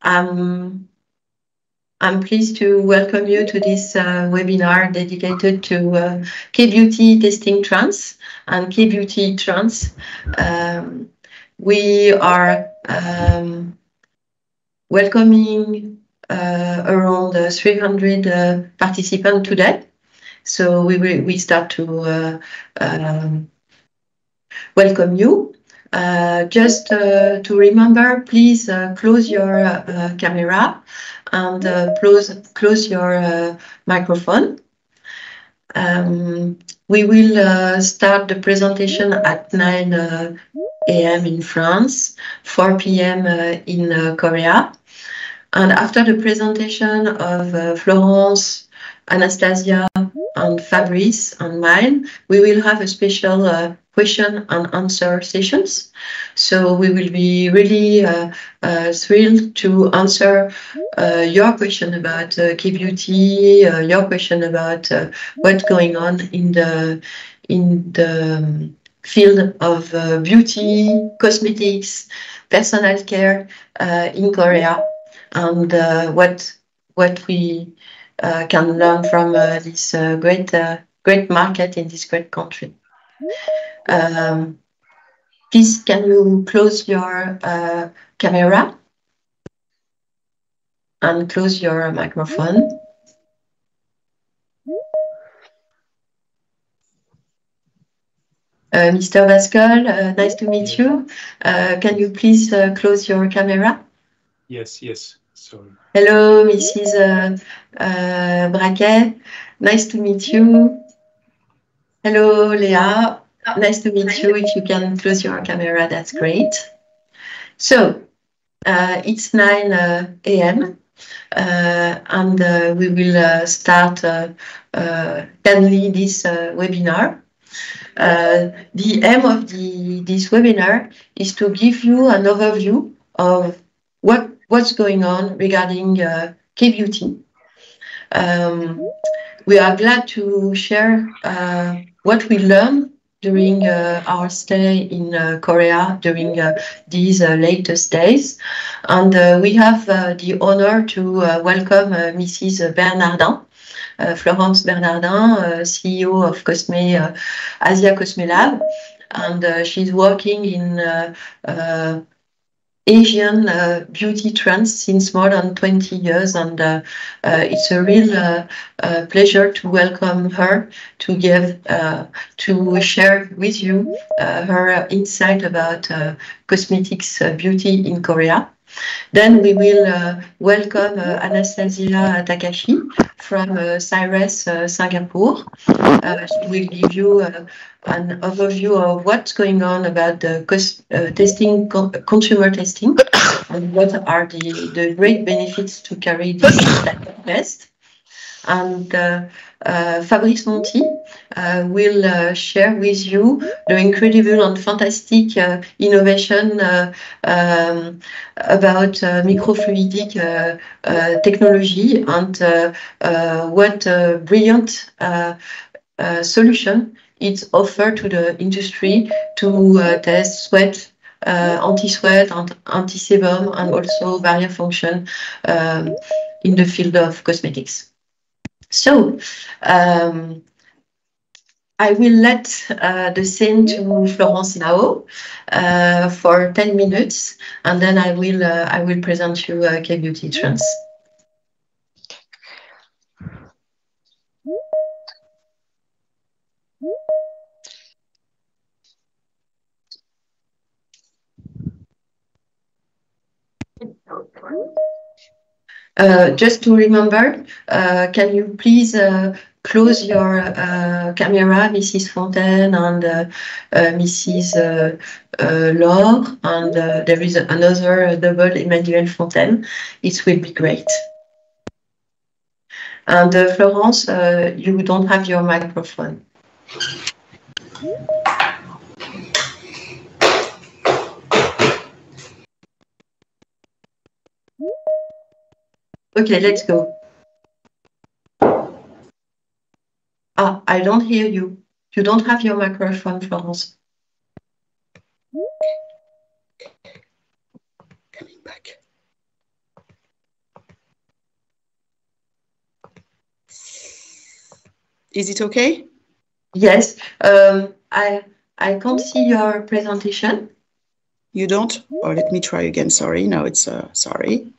I'm pleased to welcome you to this webinar dedicated to K-beauty testing trends and K-beauty trends. We are welcoming around 300 participants today. So we start to welcome you. Just to remember, please close your camera and close your microphone. We will start the presentation at 9 a.m. in France, 4 p.m. In Korea. And after the presentation of Florence, Anastasia, and Fabrice and mine, we will have a special question and answer sessions. So we will be really thrilled to answer your question about K-beauty, your question about what's going on in the field of beauty, cosmetics, personal care in Korea, and what we can learn from this great market in this great country. Please, can you close your camera and close your microphone? Mr. Vascol, nice to meet you. Can you please close your camera? Yes, sorry. Hello, Mrs. Braquet. Nice to meet you. Hello, Leah. Nice to meet you. If you can close your camera, that's great. So, it's 9 a.m. And we will start kindly this webinar. The aim of this webinar is to give you an overview of what's going on regarding K-beauty. We are glad to share what we learned during our stay in Korea during these latest days. And we have the honor to welcome Mrs. Bernardin, Florence Bernardin, CEO of Cosme, Asia Cosme Lab. And she's working in Asian beauty trends since more than 20 years, and it's a real pleasure to welcome her to share with you her insight about cosmetics beauty in Korea. Then we will welcome Anastasia Takahashi from Syres Singapore. She will give you an overview of what's going on about the consumer testing, and what are the great benefits to carry this type of test. And Fabrice Monti will share with you the incredible and fantastic innovation about microfluidic technology, and what brilliant solution it's offered to the industry to test sweat, anti-sweat, and anti-sebum, and also barrier function in the field of cosmetics. So, I will let the scene to Florence now for 10 minutes, and then I will present you K-beauty trends. Just to remember, can you please close your camera, Mrs. Fontaine and Mrs. Laure, and there is another double Emmanuel Fontaine. It will be great. And Florence, you don't have your microphone. Okay, let's go. Ah, I don't hear you. You don't have your microphone, Florence. Coming back. Is it okay? Yes. I can't see your presentation. You don't? Oh, let me try again. Sorry. No, it's sorry.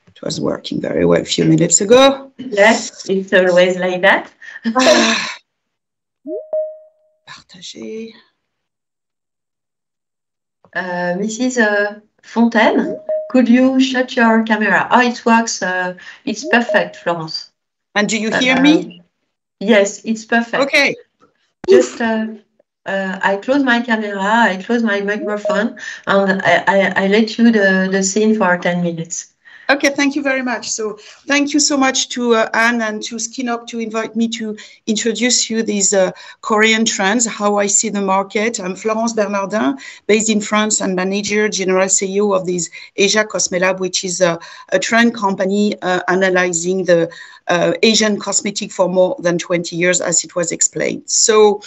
It was working very well a few minutes ago. Yes, it's always like that. Partager. Mrs. Fontaine, could you shut your camera? Oh, it works. It's perfect, Florence. And do you hear me? Yes, it's perfect. Okay. Just I close my camera, I close my microphone, and I let you the scene for 10 minutes. Okay, thank you very much. So thank you so much to Anne and to SkinUp to invite me to introduce you these Korean trends, how I see the market. I'm Florence Bernardin, based in France and manager, general CEO of this Asia Cosme Lab, which is a trend company analyzing the Asian cosmetic for more than 20 years, as it was explained. So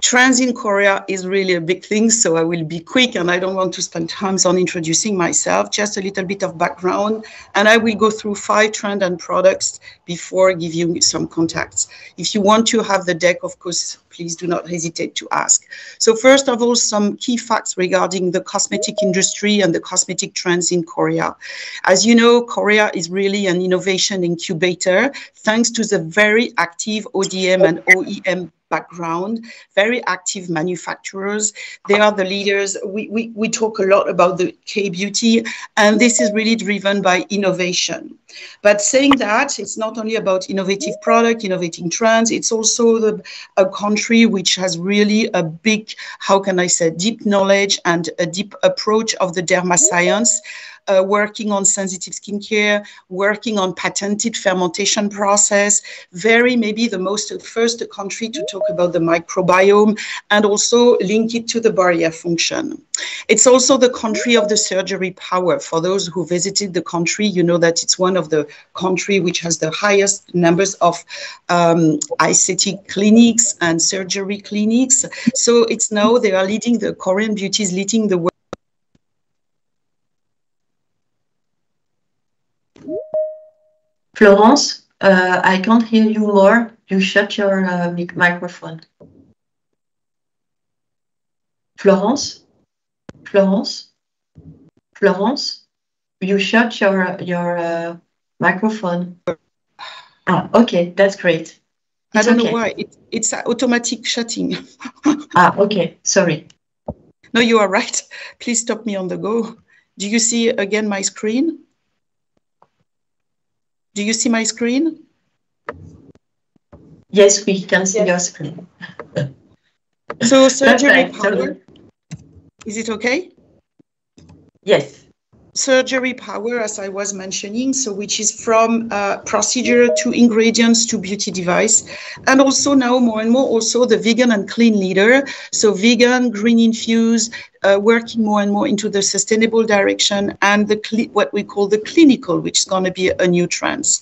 trends in Korea is really a big thing, so I will be quick and I don't want to spend time on introducing myself, just a little bit of background, and I will go through 5 trends and products before giving you some contacts. If you want to have the deck, of course, please do not hesitate to ask. So first of all, some key facts regarding the cosmetic industry and the cosmetic trends in Korea. As you know, Korea is really an innovation incubator, thanks to the very active ODM and OEM background, very active manufacturers. They are the leaders. We talk a lot about the K-beauty, and this is really driven by innovation. But saying that, it's not only about innovative product, innovating trends, it's also a country which has really a big, how can I say, deep knowledge and a deep approach of the derma science. Working on sensitive skincare, working on patented fermentation process, very maybe the first country to talk about the microbiome and also link it to the barrier function. It's also the country of the surgery power. For those who visited the country, you know that it's one of the country which has the highest numbers of aesthetic clinics and surgery clinics. So it's now they are leading, the Korean beauty is leading the world. Florence, I can't hear you more. You shut your microphone. Florence? Florence? Florence? You shut your microphone. Ah, okay, that's great. I don't know why. It's automatic shutting. Okay, sorry. No, you are right. Please stop me on the go. Do you see again my screen? Do you see my screen? Yes, we can see your screen. So surgery power, is it okay? Yes. Surgery power, as I was mentioning, so which is from procedure to ingredients to beauty device, and also now more and more also the vegan and clean leader. So vegan, green infused, working more and more into the sustainable direction, and what we call the clinical, which is going to be a new trend.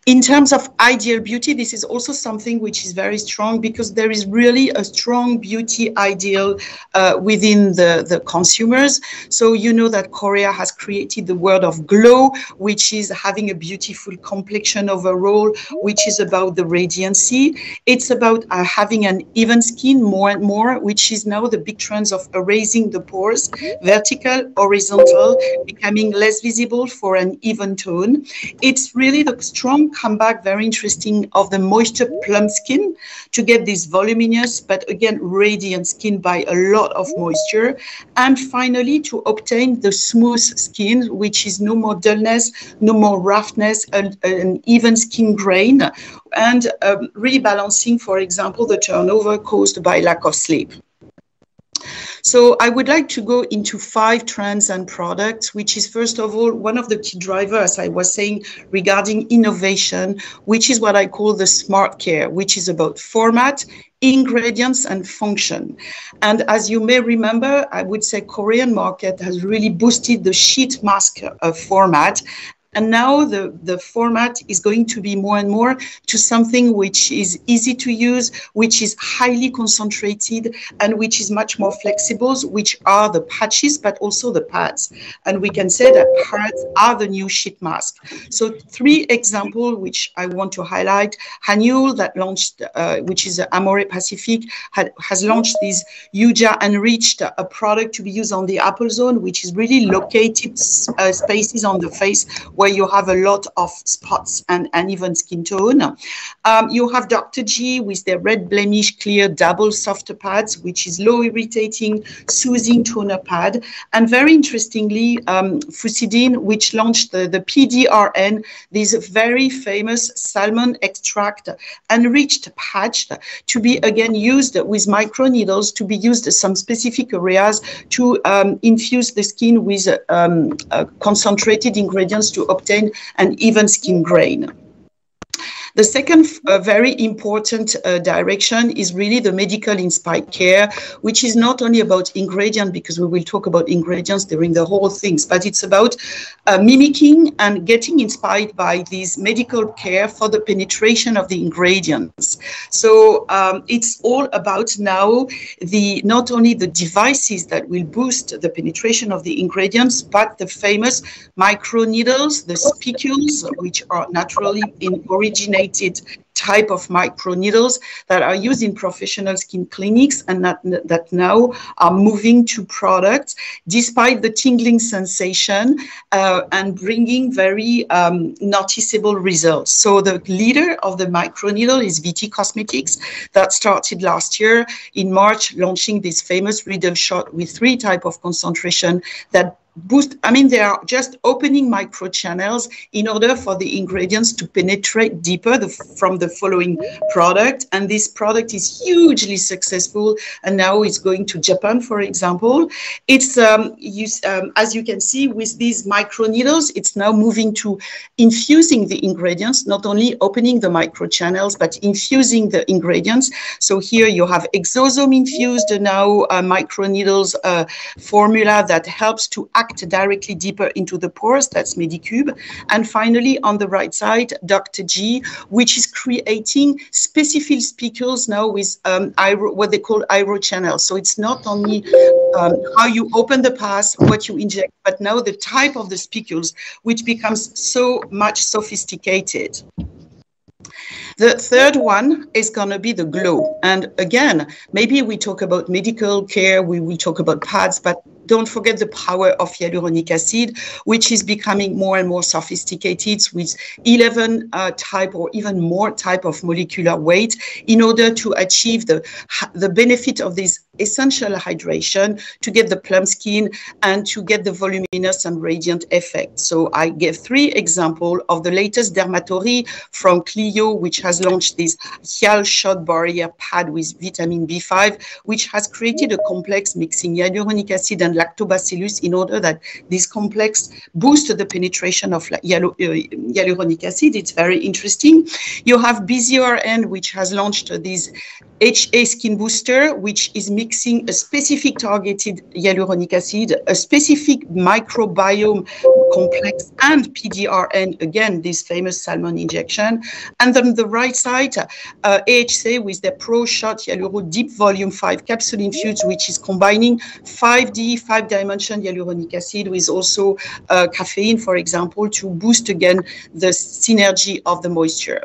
In terms of ideal beauty, this is also something which is very strong because there is really a strong beauty ideal within the consumers. So you know that Korea has created the word of glow, which is having a beautiful complexion overall, which is about the radiancy. It's about having an even skin more and more, which is now the big trends of erasing the pores, vertical, horizontal, becoming less visible for an even tone. It's really the strong comeback, very interesting, of the moisture plump skin to get this voluminous, but again, radiant skin by a lot of moisture. And finally, to obtain the smooth skin, which is no more dullness, no more roughness, an even skin grain, and rebalancing, for example, the turnover caused by lack of sleep. So I would like to go into 5 trends and products, which is first of all, one of the key drivers, I was saying, regarding innovation, which is what I call the smart care, which is about format, ingredients and function. And as you may remember, I would say Korean market has really boosted the sheet mask format. And now the format is going to be more and more to something which is easy to use, which is highly concentrated, and which is much more flexible, which are the patches, but also the pads. And we can say that pads are the new sheet mask. So 3 examples which I want to highlight. Haniul that launched, which is Amore Pacific, has launched this UJA enriched a product to be used on the Apple zone, which is really located spaces on the face where you have a lot of spots and uneven skin tone. You have Dr. G with their red blemish clear double softer pads, which is low irritating, soothing toner pad. And very interestingly, Fusidin, which launched the PDRN, this very famous salmon extract enriched patch to be again used with microneedles to be used in some specific areas to infuse the skin with concentrated ingredients to obtain an even skin grain. The second very important direction is really the medical inspired care, which is not only about ingredients, because we will talk about ingredients during the whole things, but it's about mimicking and getting inspired by this medical care for the penetration of the ingredients. So it's all about now not only the devices that will boost the penetration of the ingredients, but the famous microneedles, the spicules, which are naturally originated type of microneedles that are used in professional skin clinics and that now are moving to products despite the tingling sensation and bringing very noticeable results. So the leader of the microneedle is VT Cosmetics that started last year in March, launching this famous riddle shot with 3 types of concentration that boost. I mean, they are just opening micro channels in order for the ingredients to penetrate deeper from the following product. And this product is hugely successful. And now it's going to Japan, for example. It's, as you can see, with these micro needles, it's now moving to infusing the ingredients, not only opening the micro channels, but infusing the ingredients. So here you have exosome infused now micro needles formula that helps to act directly deeper into the pores. That's Medicube. And finally, on the right side, Dr. G, which is creating specific spicules now with what they call iron channels. So it's not only how you open the pass, what you inject, but now the type of the spicules, which becomes so much sophisticated. The third one is going to be the glow. And again, maybe we talk about medical care, we will talk about pads, but don't forget the power of hyaluronic acid, which is becoming more and more sophisticated with 11 type or even more type of molecular weight in order to achieve the benefit of this essential hydration, to get the plump skin and to get the voluminous and radiant effect. So I gave 3 examples of the latest Dermatory from Clio, which has launched this Hyal Shot Barrier Pad with vitamin B5, which has created a complex mixing hyaluronic acid and lactobacillus in order that this complex boost the penetration of hyaluronic acid. It's very interesting. You have BZRN, which has launched this HA Skin Booster, which is mixing a specific targeted hyaluronic acid, a specific microbiome complex, and PDRN, again, this famous salmon injection. And on the right side, AHC with their Pro Shot Hyaluro Deep Volume 5 capsule infused, which is combining 5D, 5-dimension hyaluronic acid with also caffeine, for example, to boost again the synergy of the moisture.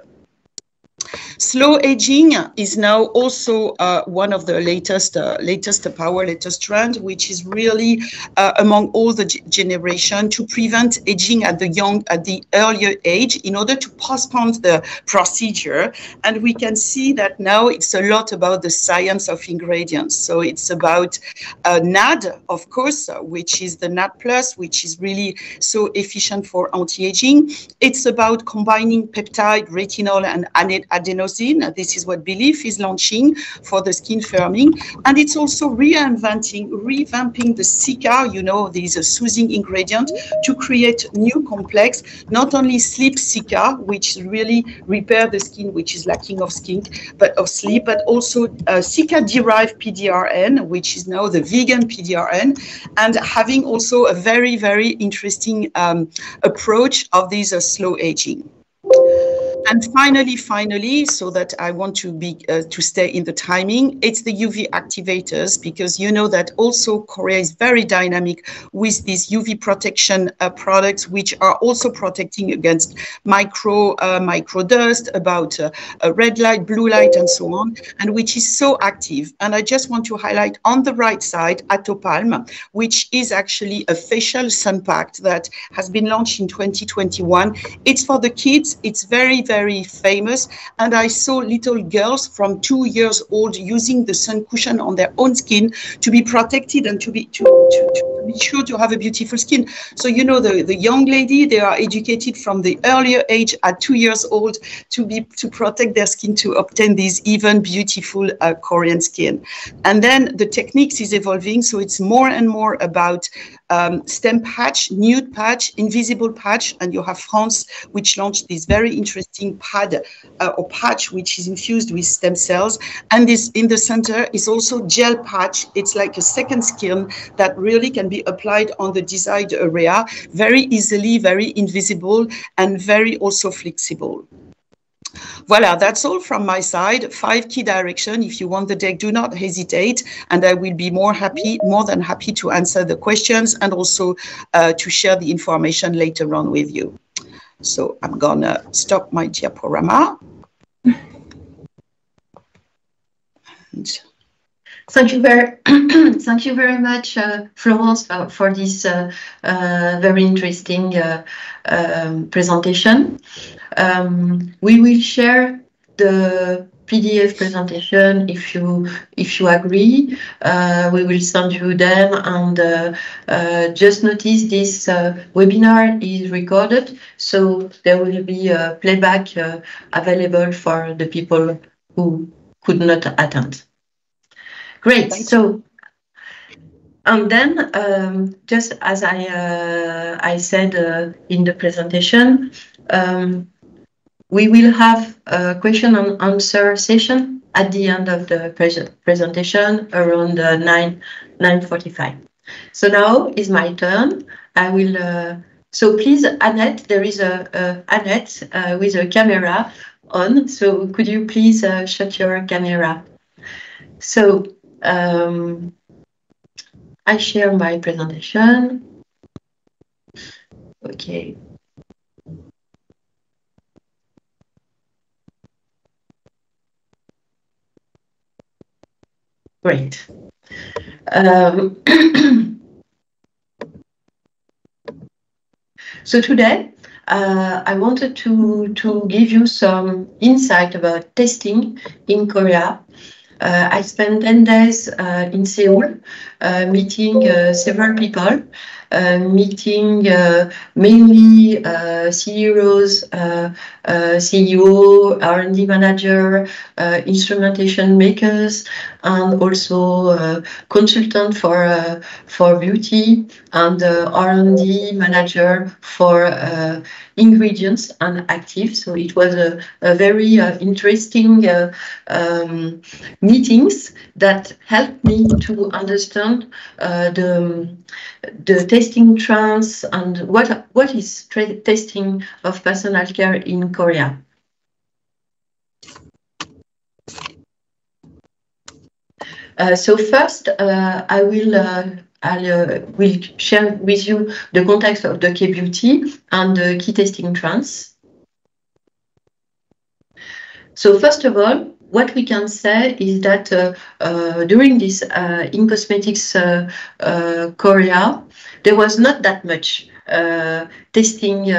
Slow aging is now also one of the latest trend, which is really among all the generation to prevent aging at the earlier age in order to postpone the procedure. And we can see that now it's a lot about the science of ingredients. So it's about NAD, of course, which is the NAD Plus, which is really so efficient for anti-aging. It's about combining peptide, retinol, and adenoid inosine. This is what Belief is launching for the skin firming. And it's also revamping the Cica, you know, these soothing ingredient to create new complex, not only sleep Cica, which really repair the skin, which is lacking of sleep, but also Cica-derived PDRN, which is now the vegan PDRN, and having also a very, very interesting approach of these slow aging. And finally, so that I want to be to stay in the timing, it's the UV activators, because you know that also Korea is very dynamic with these UV protection products, which are also protecting against micro dust, about red light, blue light, and so on, and which is so active. And I just want to highlight on the right side Atopalm, which is actually a facial sun pack that has been launched in 2021. It's for the kids. It's very, very famous, and I saw little girls from 2 years old using the sun cushion on their own skin to be protected and to be sure to have a beautiful skin. So you know, the young lady, they are educated from the earlier age at 2 years old to protect their skin, to obtain these even beautiful Korean skin. And then the techniques is evolving, so it's more and more about stem patch, nude patch, invisible patch, and you have France, which launched this very interesting pad or patch, which is infused with stem cells. And this in the center is also gel patch. It's like a second skin that really can be applied on the desired area very easily, very invisible, and very also flexible. Voila, that's all from my side. 5 key directions. If you want the deck, do not hesitate, and I will be more than happy to answer the questions and also to share the information later on with you. So I'm gonna stop my diaporama. Thank you very much, Florence, for this very interesting presentation. We will share the PDF presentation if you agree. We will send you them, and just notice this webinar is recorded, so there will be a playback available for the people who could not attend. Great. So, and then just as I said in the presentation, we will have a question and answer session at the end of the presentation around 9:45. So now is my turn. I will. So please, Annette, there is a Annette with a camera on. So could you please shut your camera? So I share my presentation. Okay. Great. So today, I wanted to give you some insight about testing in Korea. I spent 10 days in Seoul, meeting several people, meeting mainly CEOs, CEO, R&D manager, instrumentation makers, and also consultant for beauty, and R&D manager for ingredients and actives. So it was a very interesting meetings that helped me to understand the testing trends and what is testing of personal care in Korea. So first, I will share with you the context of the K-beauty and the key testing trends. So first of all, what we can say is that during this in cosmetics Korea, there was not that much testing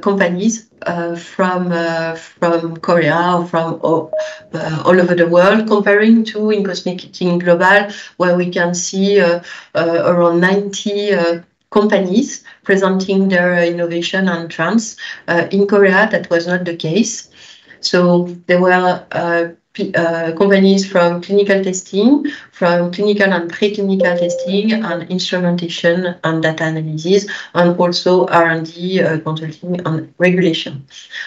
companies from Korea or from all over the world, comparing to in cosmetics global, where we can see around 90 companies presenting their innovation and trends. In Korea, that was not the case. So there were companies from clinical testing, from clinical and preclinical testing, and instrumentation and data analysis, and also R&D, consulting and regulation.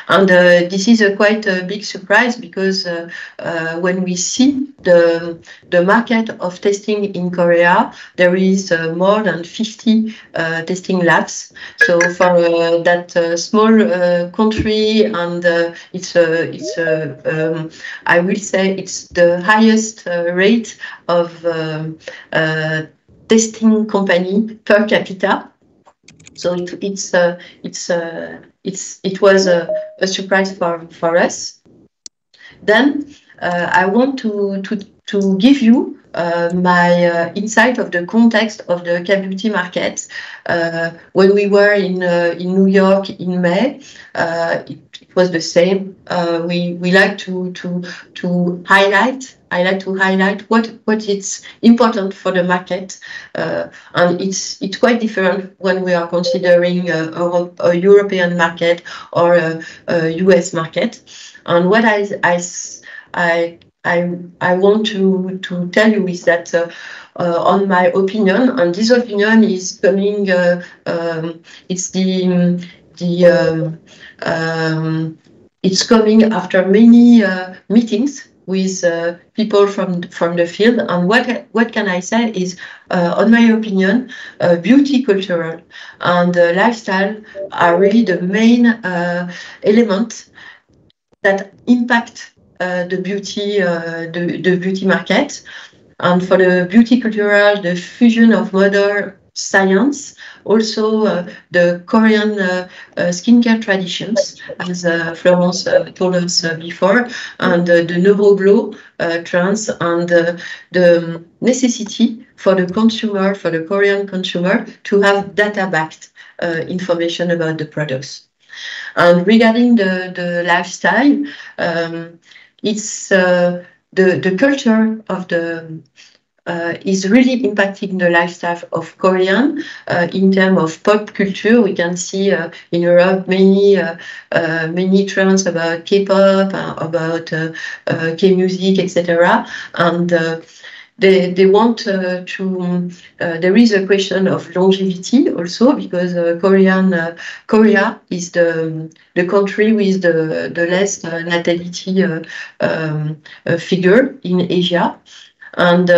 And this is quite a big surprise because when we see the market of testing in Korea, there is more than 50 testing labs. So for that small country, and I will say it's the highest rate of testing company per capita. So it was a surprise for us. Then I want to give you my insight of the context of the K-beauty market. When we were in New York in May, it was the same. We like to highlight. I like to highlight what is important for the market, and it's quite different when we are considering a European market or a US market. And what I want to tell you is that on my opinion, and this opinion is coming, it's coming after many meetings with people from the field. And what can I say is, on my opinion, beauty cultural and lifestyle are really the main element that impact the beauty market. And for the beauty cultural, the fusion of modern science, also the Korean skincare traditions, as Florence told us before, and the neuroglow trends, and the necessity for the consumer, for the Korean consumer, to have data-backed information about the products. And regarding the lifestyle, it's the culture of the is really impacting the lifestyle of Korean in terms of pop culture. We can see in Europe many trends about K-pop, about K-music, is a question of longevity also, because Korea is the country with the less natality figure in Asia. And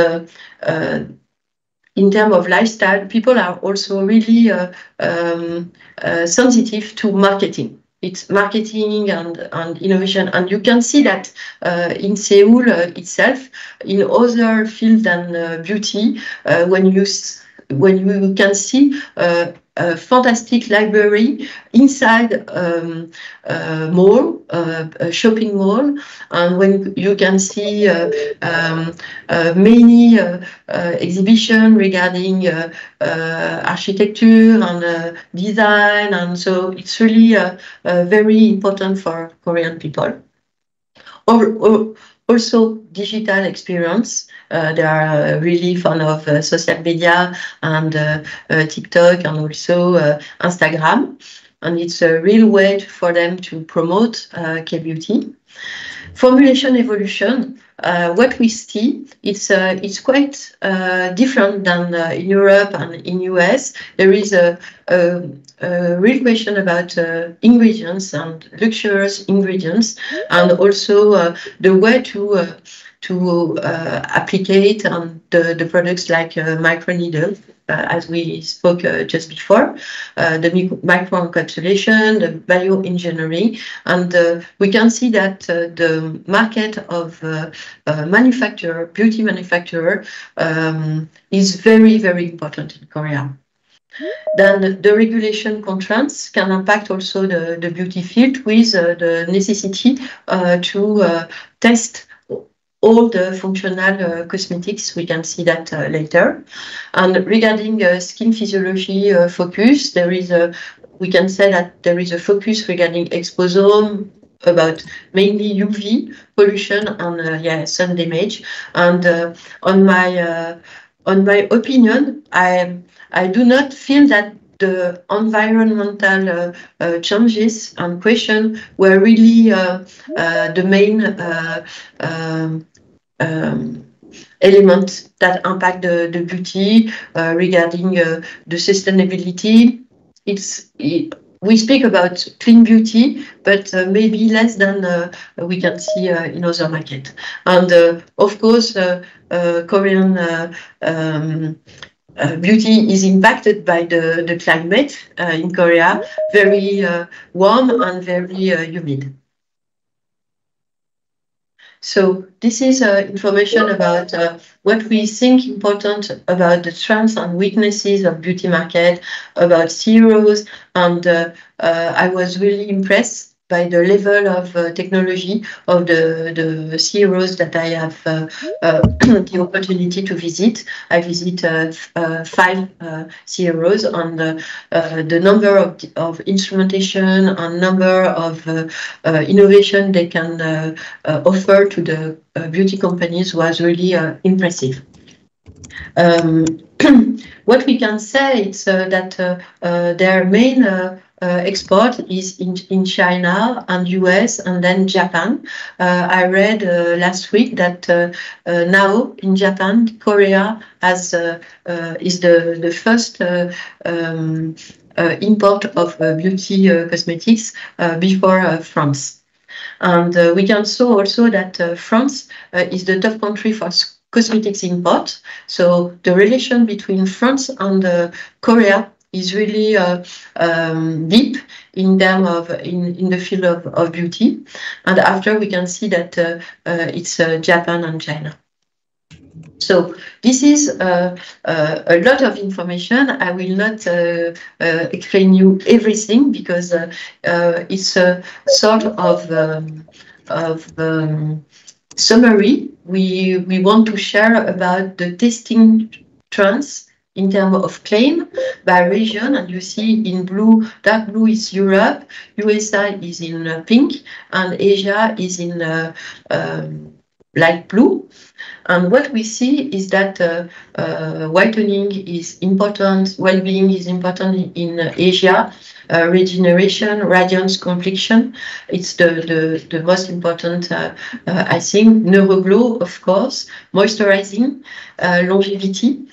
in terms of lifestyle, people are also really sensitive to marketing. It's marketing and innovation, and you can see that in Seoul itself, in other fields than beauty, when you can see a fantastic library inside mall, a shopping mall, and when you can see many exhibitions regarding architecture and design, and so it's really very important for Korean people. Also, digital experience. They are really fond of social media and TikTok, and also Instagram. And it's a real way for them to promote K-beauty. Formulation evolution. What we see, it's quite different than in Europe and in US. There is a real question about ingredients and luxurious ingredients, and also the way to applicate on the products like microneedle, as we spoke just before, the microencapsulation, the bioengineering, and we can see that the market of beauty manufacturer is very, very important in Korea. Then the regulation constraints can impact also the beauty field, with the necessity to test all the functional cosmetics. We can see that later. And regarding skin physiology focus, we can say that there is a focus regarding exposome, about mainly UV pollution and sun damage. And on my opinion, I do not feel that the environmental changes and question were really the main element that impact the beauty regarding the sustainability. We speak about clean beauty, but maybe less than we can see in other markets. And of course, Korean beauty is impacted by the climate in Korea, very warm and very humid. So this is information about what we think important about the strengths and weaknesses of beauty market, about Syres, and I was really impressed by the level of technology of the Syres that I have the opportunity to visit. I visit 5 Syres, and the number of instrumentation and number of innovation they can offer to the beauty companies was really impressive. What we can say is that their main export is in China and US and then Japan. I read last week that now in Japan, Korea has is the first import of beauty cosmetics before France. And we can see also that France is the top country for cosmetics import. So the relation between France and Korea is really deep in terms of in the field of beauty. And after we can see that it's Japan and China. So this is a lot of information. I will not explain you everything because it's a sort of summary we want to share about the testing trends in terms of claim by region. And you see in blue, dark blue is Europe, USA is in pink, and Asia is in light blue. And what we see is that whitening is important, well-being is important in Asia, regeneration, radiance, complexion. It's the most important, I think. Neuroglow, of course, moisturizing, longevity,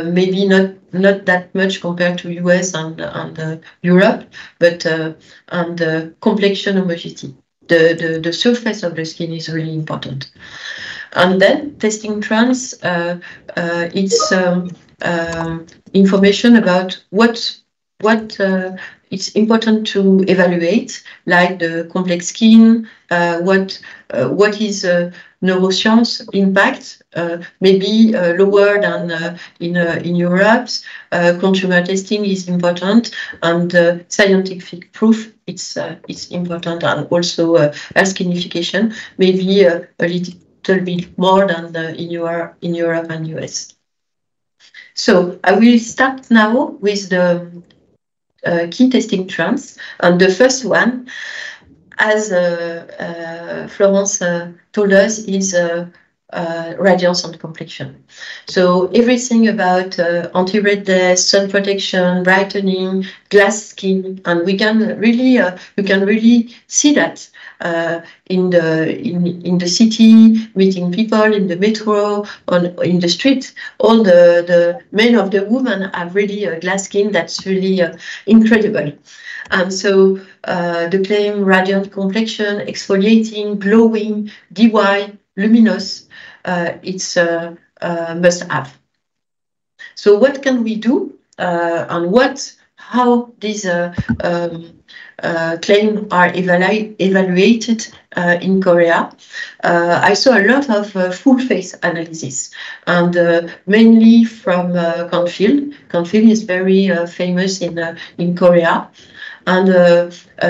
maybe not that much compared to US and Europe, but and complexion homogeneity. The surface of the skin is really important. And then testing trends, it's information about what it's important to evaluate, like the complex skin, what is neuroscience impact, maybe lower than in Europe. Consumer testing is important, and scientific proof it's important, and also health signification, maybe a little bit more than in Europe and US. So I will start now with the key testing trends, and the first one, as Florence told us, is radiance and complexion. So everything about anti-redness, sun protection, brightening, glass skin, and we can really you can really see that in the city, meeting people in the metro, in the street. All the men of the women have really a glass skin that's really incredible. And so the claim radiant complexion, exfoliating, glowing, DY, luminous, it's must have. So what can we do and how these claims are evaluated in Korea? I saw a lot of full face analysis, and mainly from Canfield. Canfield is very famous in Korea. And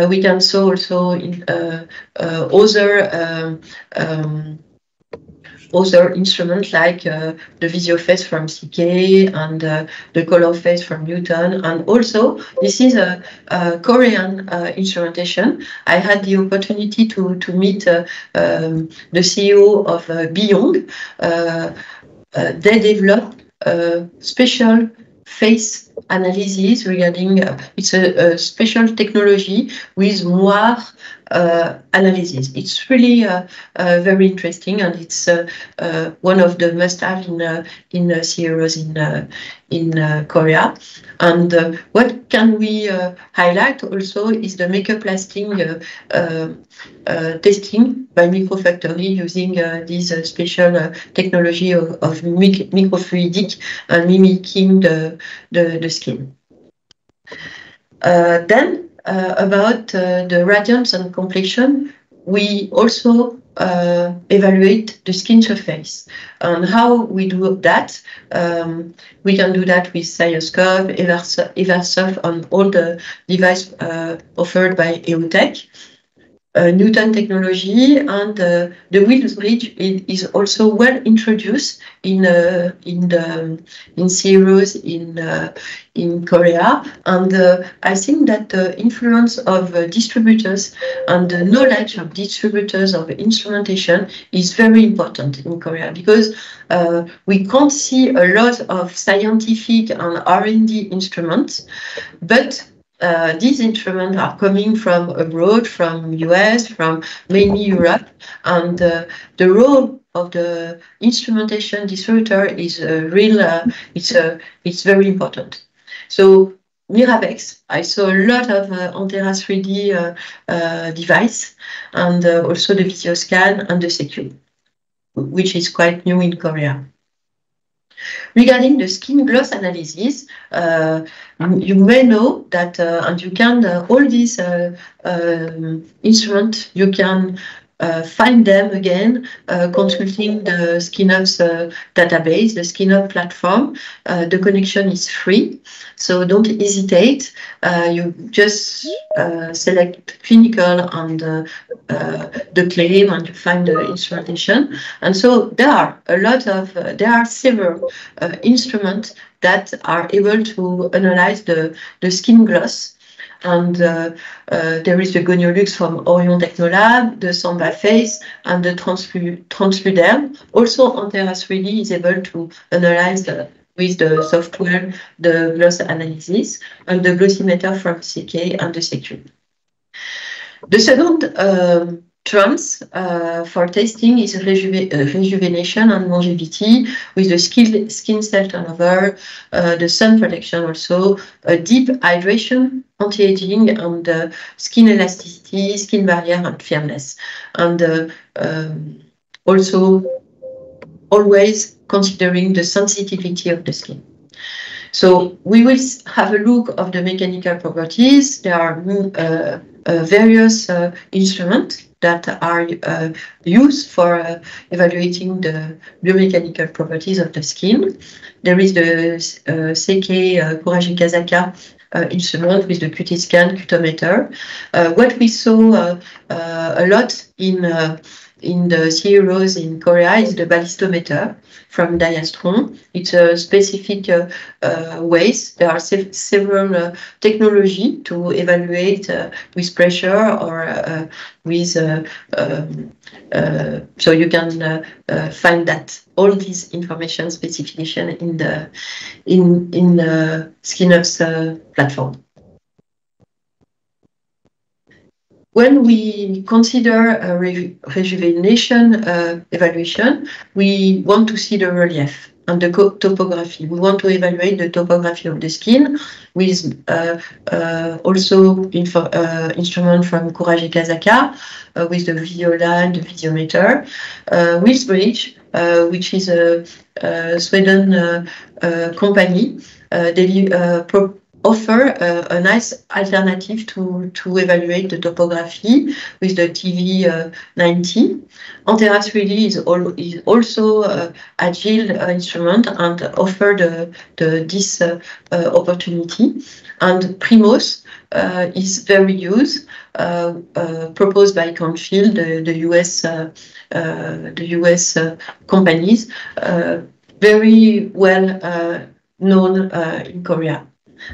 we can see also in other instruments like the VisioFace from CK and the Color Face from Newton. And also, this is a Korean instrumentation. I had the opportunity to meet the CEO of Beyond. They developed a special face analysis regarding, it's a special technology with moire analysis. It's really very interesting, and it's one of the must-have in Syres in Korea. And what can we highlight also is the makeup lasting testing by Microfactory using this special technology of microfluidic and mimicking the skin. Then about the radiance and complexion, we also evaluate the skin surface. And how we do that? We can do that with Cyroscope, Eversoft, and all the devices offered by EOTech. Newton technology, and the wheels bridge is also well introduced in Syres in Korea, and I think that the influence of distributors and the knowledge of distributors of instrumentation is very important in Korea, because we can't see a lot of scientific and R&D instruments, but these instruments are coming from abroad, from US, from mainly Europe, and the role of the instrumentation distributor is it's very important. So Mirabex, I saw a lot of Antera 3D device, and also the VideoScan and the Secure, which is quite new in Korea. Regarding the skin gloss analysis, you may know that, and you can, all these instruments, you can find them again, consulting the SkinUp's database, the SkinUp platform. The connection is free, so don't hesitate. You just select clinical and the claim, and you find the instrumentation. And so there are a lot of, there are several instruments that are able to analyze the skin gloss. And there is the Goniolux from Orion Technolab, the Samba Face, and the Transluderm. Also, Antera 3D is able to analyze with the software the gloss analysis, and the glossimeter from CK and the Secure. The second trends for testing is rejuvenation and longevity with the skin cell turnover, the sun protection also, deep hydration, anti-aging, and skin elasticity, skin barrier, and firmness. And also always considering the sensitivity of the skin. So we will have a look of the mechanical properties. There are various instruments that are used for evaluating the biomechanical properties of the skin. There is the Seikei Kuraji Kazaka instrument with the QT scan cutometer. What we saw a lot in the Syres in Korea is the ballistometer from Diastron. It's a specific ways. There are several technologies to evaluate with pressure or with, so you can find that all these information specification in the SkinUp's platform. When we consider a rejuvenation evaluation, we want to see the relief and the topography. We want to evaluate the topography of the skin with also instrument from Kuraji Kazaka with the Viola, the Videometer, with Bridge, which is a Sweden company. They offer a nice alternative to evaluate the topography with the TV90. Antera 3D is also agile instrument and offer this opportunity. And Primos is very used, proposed by Canfield, the US companies, very well known in Korea.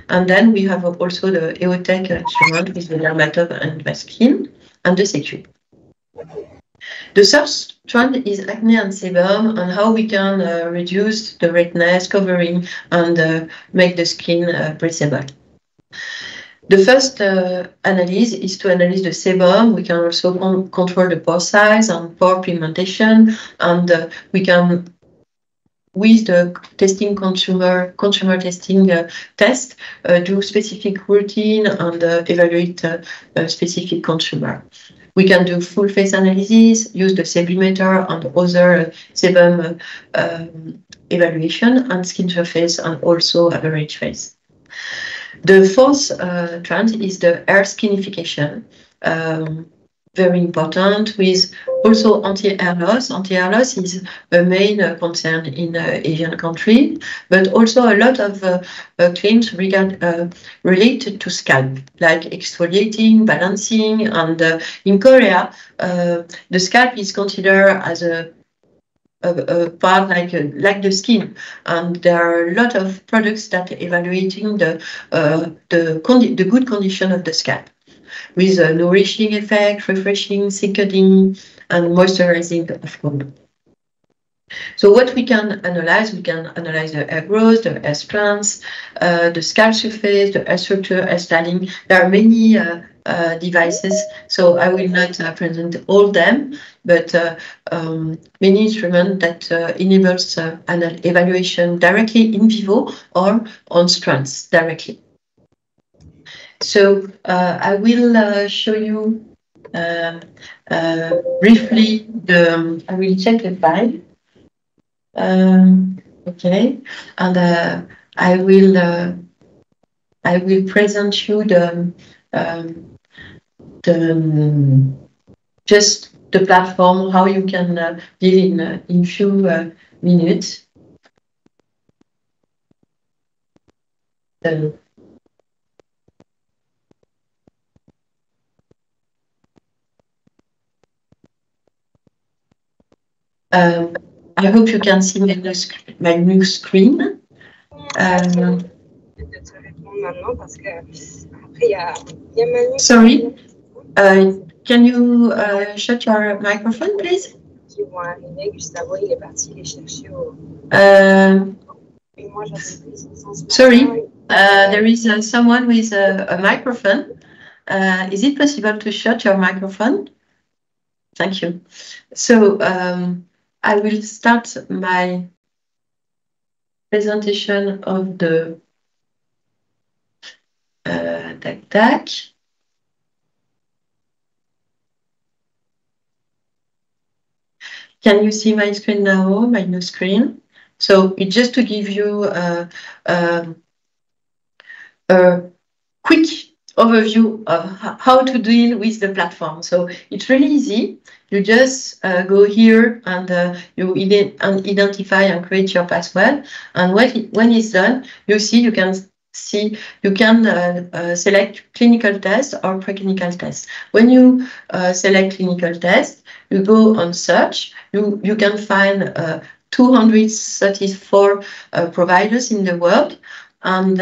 And then we have also the EOTech instrument with the Dermatome and Vaskin and the Secure. The third trend is acne and sebum, and how we can reduce the redness, covering, and make the skin breathable. The first analysis is to analyze the sebum. We can also control the pore size and pore pigmentation, and we can, with the testing consumer testing test, do specific routine and evaluate specific consumer. We can do full face analysis, use the sublimeter and other sebum evaluation, and skin surface, and also average face. The fourth trend is the hair skinification. Very important, with also anti-hair loss. Anti-hair loss is a main concern in Asian countries, but also a lot of claims related to scalp, like exfoliating, balancing, and in Korea, the scalp is considered as a part like the skin, and there are a lot of products that are evaluating the good condition of the scalp, with a nourishing effect, refreshing, thickening, and moisturizing of course. So what we can analyze the hair growth, the hair strands, the scalp surface, the hair structure, hair styling. There are many devices, so I will not present all them, but many instruments that enables an evaluation directly in vivo or on strands directly. So I will show you briefly I will check the file. Okay, and I will present you just the platform, how you can deal in few minutes. I hope you can see my new screen. Sorry, can you shut your microphone, please? Sorry, there is someone with a microphone. Is it possible to shut your microphone? Thank you. So I will start my presentation of the TAC. Can you see my screen now, my new screen? So it's just to give you a quick overview of how to deal with the platform. So it's really easy. You just go here and you identify and create your password. And when it's done, you can select clinical test or preclinical test. When you select clinical test, you go on search. You can find 234 providers in the world. And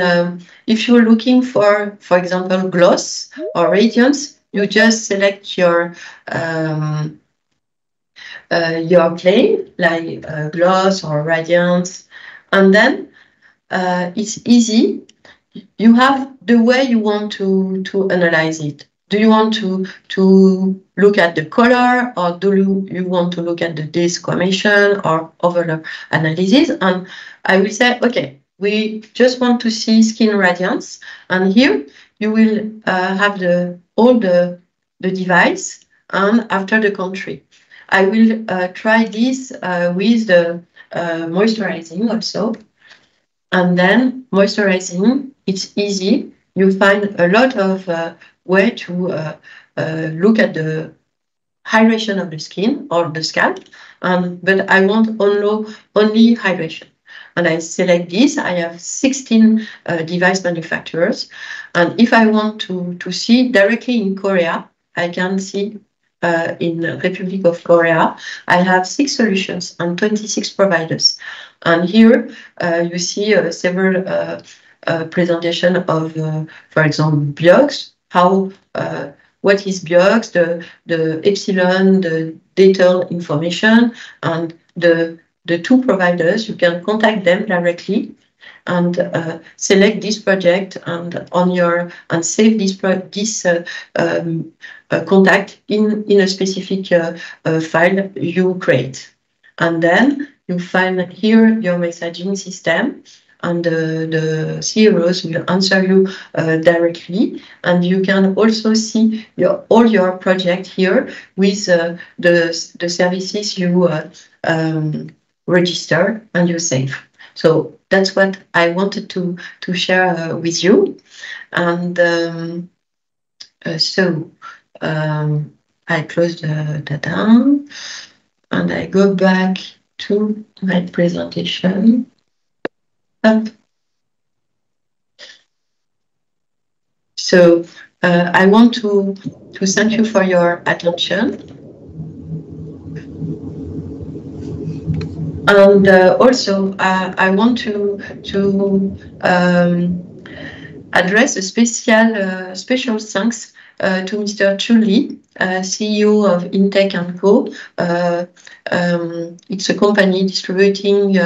if you're looking for example, gloss or radiance, you just select your claim, like gloss or radiance, and then it's easy. You have the way you want to analyze it. Do you want to look at the color, or do you want to look at the desquamation or overall analysis? And I will say, okay, we just want to see skin radiance, and here you will have all the device and after the country. I will try this with the moisturizing also, and then moisturizing, it's easy. You find a lot of way to look at the hydration of the skin or the scalp, but I want only hydration. And I select this. I have 16 device manufacturers. And if I want to see directly in Korea, I can see in the Republic of Korea, I have 6 solutions and 26 providers. And here you see several presentation of, for example, blogs, how what is Biox, the epsilon, the detailed information, and the two providers. You can contact them directly and select this project and save this contact in a specific file you create. And then you find here your messaging system, and the CROs will answer you directly. And you can also see all your project here with the services you register and you save. So that's what I wanted to share with you. And I close the down and I go back to my presentation. Up. So I want to thank you for your attention. And also, I want to address a special thanks to Mr. Chuli, CEO of Intech & Co. It's a company distributing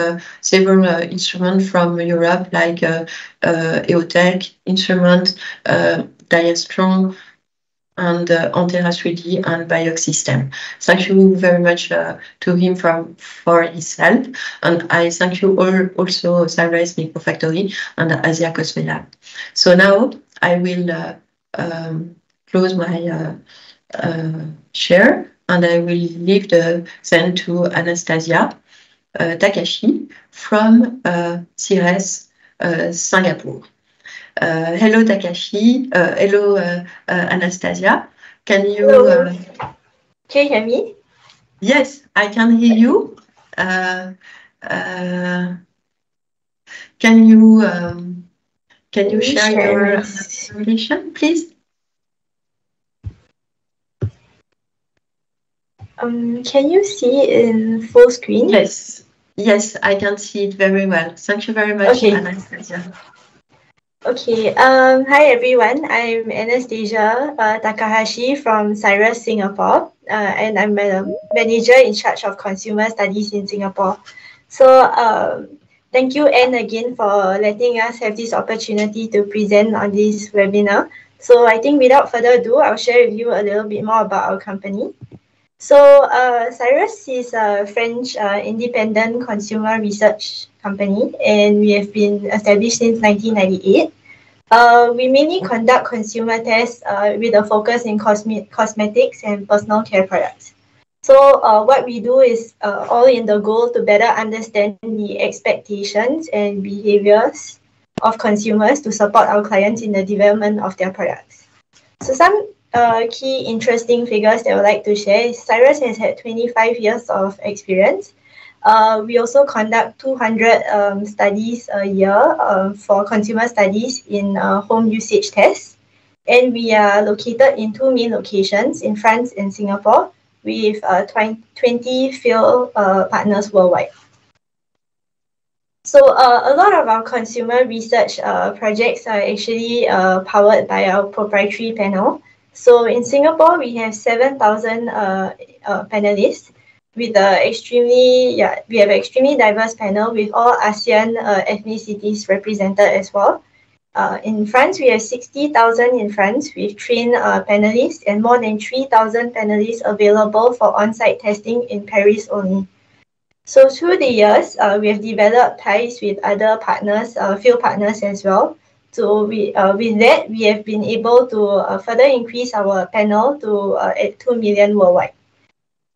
several instruments from Europe, like EOTech instrument, Diastrong, and Antera 3D and Biox system. Thank you very much to him for his help. And I thank you also Syres Microfactory and Asia Cosme Lab. So now I will close my share and I will leave the send to Anastasia Takahashi from Syres Singapore. Hello, Takahashi. Hello, Anastasia. Can you... Can you hear me? Yes, I can hear you. Can you share your presentation, please? Can you see it in full screen? Yes. Yes, I can see it very well. Thank you very much, okay. Anastasia. Okay. Hi, everyone. I'm Anastasia Takahashi from Syres Singapore, and I'm a manager in charge of consumer studies in Singapore. So thank you, Anne, again for letting us have this opportunity to present on this webinar. So I think without further ado, I'll share with you a little bit more about our company. So Syres is a French independent consumer research company, and we have been established since 1998. We mainly conduct consumer tests with a focus in cosmetics and personal care products. So what we do is all in the goal to better understand the expectations and behaviors of consumers to support our clients in the development of their products. So some key interesting figures that I would like to share is Syres has had 25 years of experience. We also conduct 200 studies a year for consumer studies in home usage tests. And we are located in two main locations in France and Singapore with 20 field partners worldwide. So a lot of our consumer research projects are actually powered by our proprietary panel. So in Singapore, we have 7,000 panelists with we have an extremely diverse panel with all ASEAN ethnicities represented as well. In France, we have 60,000 in France with trained panelists and more than 3,000 panelists available for on-site testing in Paris only. So through the years, we have developed ties with other partners, field partners as well. So with that, we have been able to further increase our panel to at 2 million worldwide.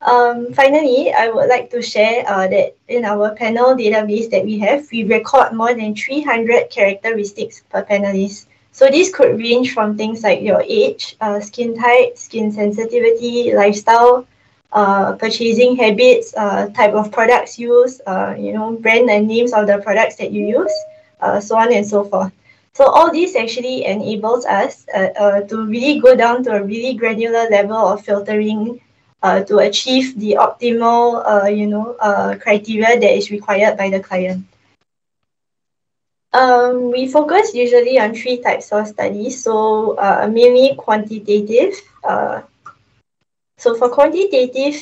Finally, I would like to share that in our panel database that we have, we record more than 300 characteristics per panelist. So this could range from things like your age, skin type, skin sensitivity, lifestyle, purchasing habits, type of products used, brand and names of the products that you use, so on and so forth. So all this actually enables us to really go down to a really granular level of filtering to achieve the optimal, criteria that is required by the client. We focus usually on 3 types of studies. So mainly quantitative. So for quantitative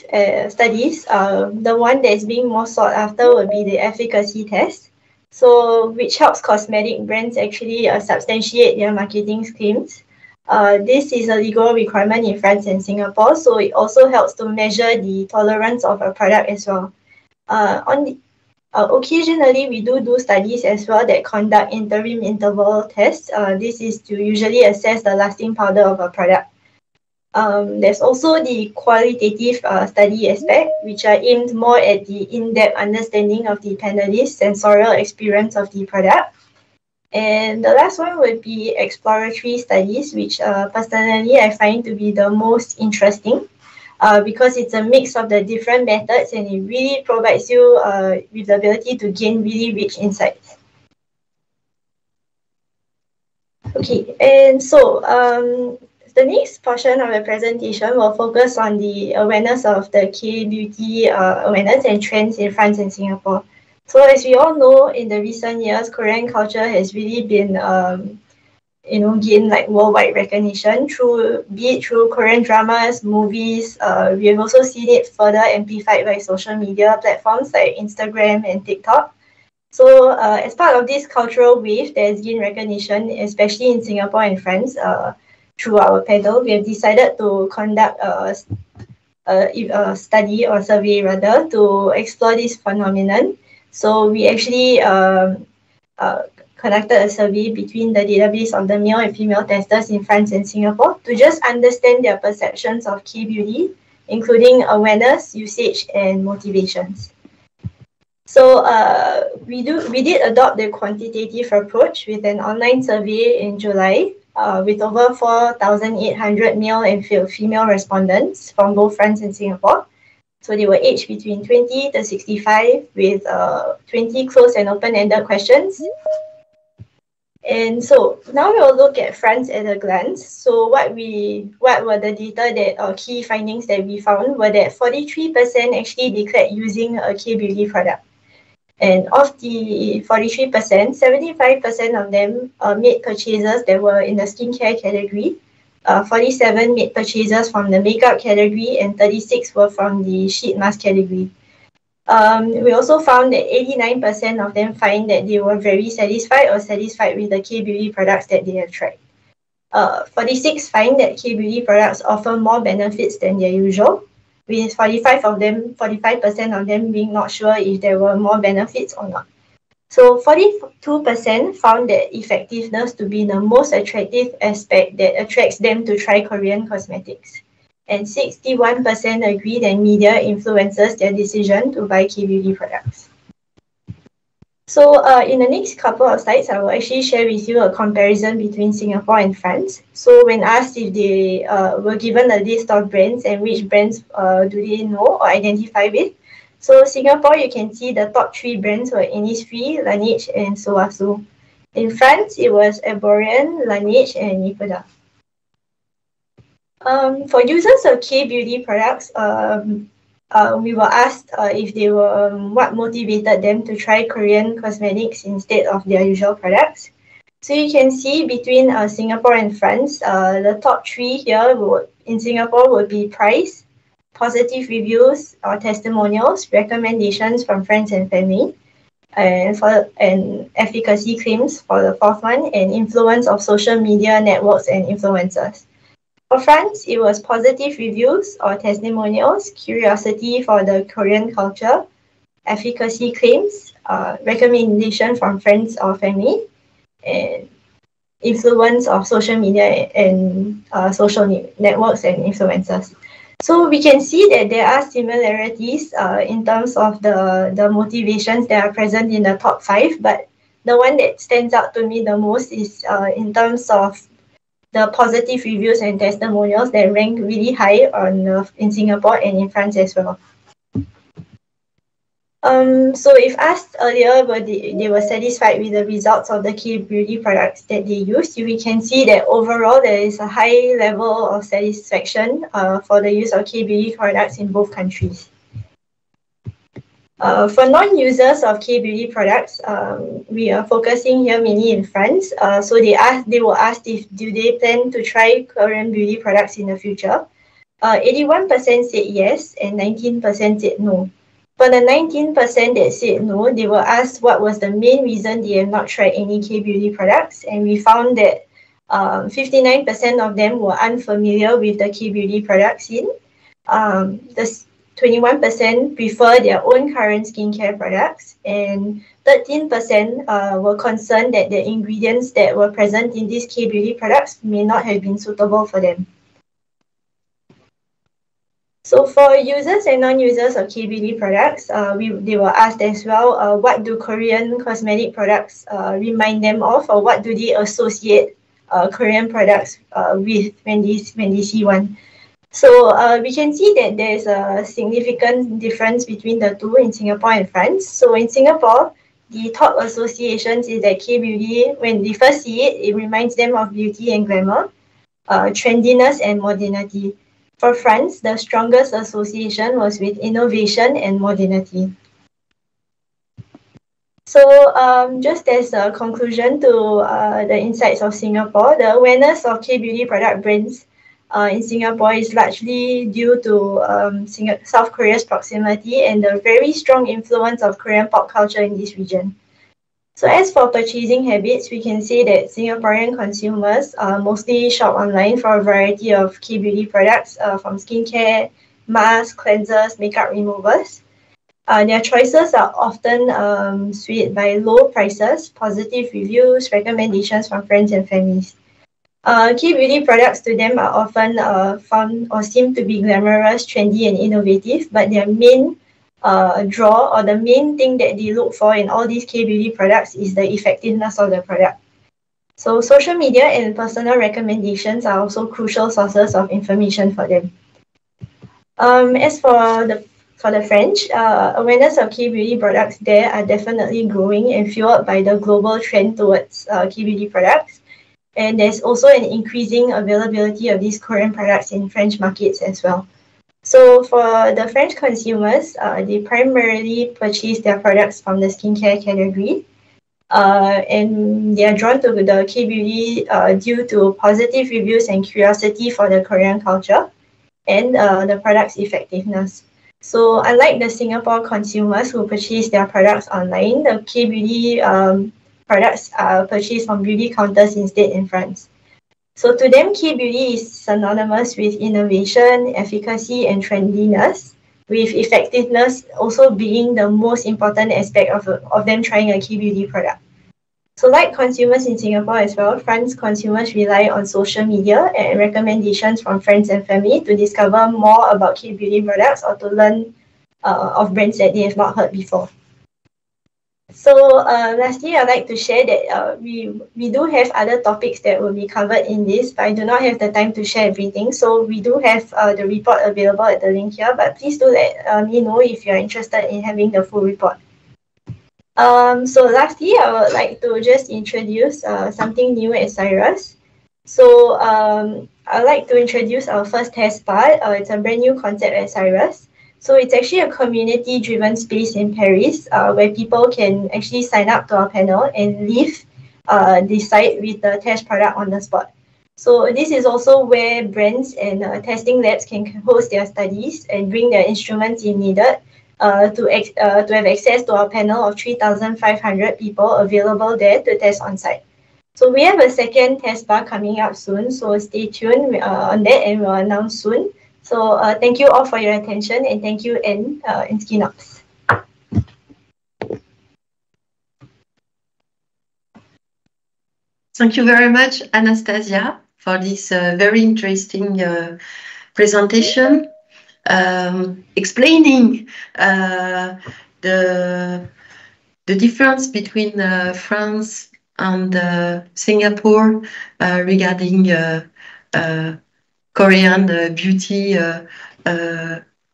studies, the one that is being more sought after would be the efficacy test. So which helps cosmetic brands actually substantiate their marketing claims. This is a legal requirement in France and Singapore, so it also helps to measure the tolerance of a product as well. Occasionally, we do studies as well that conduct interim interval tests. This is to usually assess the lasting power of a product. There's also the qualitative study aspect, which are aimed more at the in-depth understanding of the panelist's sensorial experience of the product. And the last one would be exploratory studies, which personally I find to be the most interesting because it's a mix of the different methods and it really provides you with the ability to gain really rich insights. Okay, and so the next portion of the presentation will focus on the awareness of the K-beauty awareness and trends in France and Singapore. So as we all know, in the recent years, Korean culture has really been, gained like worldwide recognition be it through Korean dramas, movies. We have also seen it further amplified by social media platforms like Instagram and TikTok. So as part of this cultural wave that has gained recognition, especially in Singapore and France, through our panel, we have decided to conduct a study or survey rather to explore this phenomenon. So we actually conducted a survey between the database of the male and female testers in France and Singapore to just understand their perceptions of K-beauty, including awareness, usage, and motivations. So we did adopt the quantitative approach with an online survey in July with over 4,800 male and female respondents from both France and Singapore. So they were aged between 20 to 65 with 20 closed and open-ended questions. And so now we'll look at France at a glance. So what were the data that key findings that we found were that 43% actually declared using a K-beauty product. And of the 43%, 75% of them made purchases that were in the skincare category. 47 made purchases from the makeup category and 36 were from the sheet mask category. We also found that 89% of them find that they were very satisfied or satisfied with the K-beauty products that they have tried. 46 find that K-beauty products offer more benefits than their usual, with 45% of them being not sure if there were more benefits or not. So 42% found that effectiveness to be the most attractive aspect that attracts them to try Korean cosmetics. And 61% agree that media influences their decision to buy K-beauty products. So in the next couple of slides, I will actually share with you a comparison between Singapore and France. So when asked if they were given a list of brands and which brands do they know or identify with, so Singapore, you can see the top 3 brands were Innisfree, Laneige, and Soasu. In France, it was Erborian, Laneige, and Nicoda. For users of K-beauty products, we were asked if they were what motivated them to try Korean cosmetics instead of their usual products. So you can see between Singapore and France, the top 3 here in Singapore would be price, positive reviews or testimonials, recommendations from friends and family, and efficacy claims for the 4th one, and influence of social media networks and influencers. For France, it was positive reviews or testimonials, curiosity for the Korean culture, efficacy claims, recommendation from friends or family, and influence of social media and social networks and influencers. So we can see that there are similarities in terms of the motivations that are present in the top 5, but the one that stands out to me the most is in terms of the positive reviews and testimonials that rank really high in Singapore and in France as well. So if asked earlier whether they were satisfied with the results of the K-beauty products that they used, we can see that overall there is a high level of satisfaction for the use of K-beauty products in both countries. For non-users of K-beauty products, we are focusing here mainly in France. So they were asked if do they plan to try Korean beauty products in the future. 81% said yes and 19% said no. For the 19% that said no, they were asked what was the main reason they have not tried any K-beauty products, and we found that 59% of them were unfamiliar with the K-beauty product scene. The 21% prefer their own current skincare products, and 13% were concerned that the ingredients that were present in these K-beauty products may not have been suitable for them. So for users and non-users of K-beauty products, they were asked as well, what do Korean cosmetic products remind them of, or what do they associate Korean products with when they see one? So we can see that there's a significant difference between the two in Singapore and France. So in Singapore, the top associations is that K-beauty, when they first see it, it reminds them of beauty and glamour, trendiness and modernity. For France, the strongest association was with innovation and modernity. So just as a conclusion to the insights of Singapore, the awareness of K-beauty product brands in Singapore is largely due to South Korea's proximity and the very strong influence of Korean pop culture in this region. So as for purchasing habits, we can say that Singaporean consumers mostly shop online for a variety of K-beauty products from skincare, masks, cleansers, makeup removers. Their choices are often swayed by low prices, positive reviews, recommendations from friends and families. K-beauty products to them are often found or seem to be glamorous, trendy, and innovative, but their main draw or the main thing that they look for in all these K-beauty products is the effectiveness of the product. So social media and personal recommendations are also crucial sources of information for them. As for the French, awareness of K-beauty products there are definitely growing and fueled by the global trend towards K-beauty products. And there's also an increasing availability of these Korean products in French markets as well. So for the French consumers, they primarily purchase their products from the skincare category. And they are drawn to the K-beauty due to positive reviews and curiosity for the Korean culture and the product's effectiveness. So unlike the Singapore consumers who purchase their products online, the K-beauty products are purchased from beauty counters instead in France. So to them, K-beauty is synonymous with innovation, efficacy, and trendiness, with effectiveness also being the most important aspect of them trying a K-beauty product. So like consumers in Singapore as well, France consumers rely on social media and recommendations from friends and family to discover more about K-beauty products or to learn of brands that they have not heard before. So lastly, I'd like to share that we do have other topics that will be covered in this, but I do not have the time to share everything. So we do have the report available at the link here, but please do let me know if you're interested in having the full report. So lastly, I would like to just introduce something new at Syres. So I'd like to introduce our first test part. It's a brand new concept at Syres. So it's actually a community-driven space in Paris where people can actually sign up to our panel and leave the site with the test product on the spot. So this is also where brands and testing labs can host their studies and bring their instruments if needed to have access to our panel of 3,500 people available there to test on site. So we have a second test bar coming up soon, so stay tuned on that and we'll announce soon. So thank you all for your attention, and thank you, Anne and Skinops. Thank you very much, Anastasia, for this very interesting presentation, explaining the difference between France and Singapore regarding Korean beauty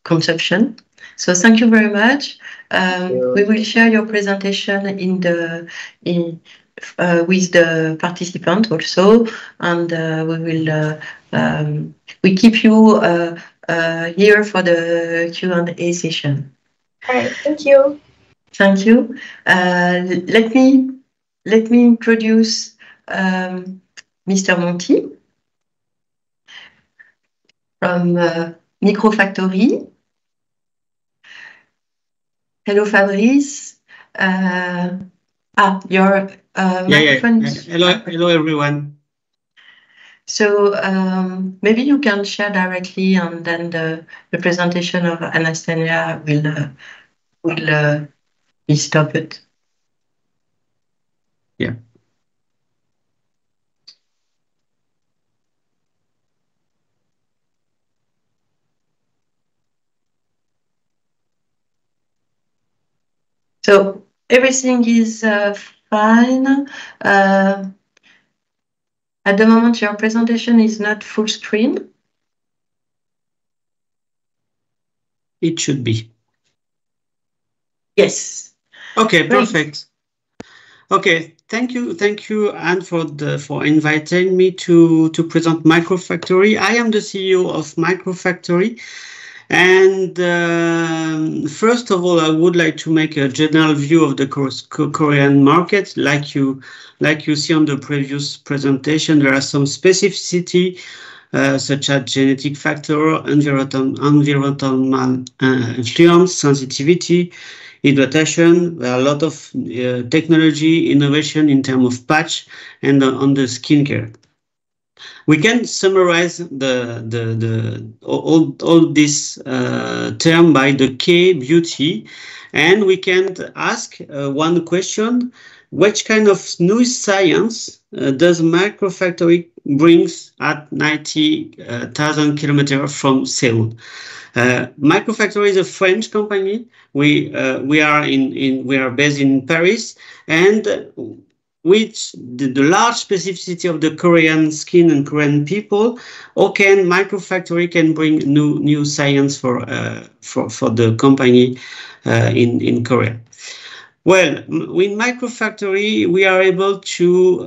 consumption. So thank you very much. We will share your presentation with the participants also, and we keep you here for the Q&A session. All right, thank you. Thank you. Let me introduce Mr. Monti from Microfactory. Hello, Fabrice. Your microphone. Hello, everyone. So maybe you can share directly, and then the presentation of Anastasia will be stopped. Yeah. So everything is fine. At the moment, your presentation is not full screen. It should be. Yes. Okay, perfect. Okay, thank you, Anne, for inviting me to present Microfactory. I am the CEO of Microfactory. And first of all, I would like to make a general view of the Korean market. Like you see on the previous presentation, there are some specificity such as genetic factor, environmental influence, sensitivity, hydratation. There are a lot of technology innovation in terms of patch and on the skincare. We can summarize all this term by the K beauty, and we can ask one question: which kind of new science does Microfactory brings at 90,000 kilometers from Seoul? Microfactory is a French company. We are based in Paris, and with the large specificity of the Korean skin and Korean people, Microfactory can bring new science for the company in Korea. Well, with Microfactory, we are able to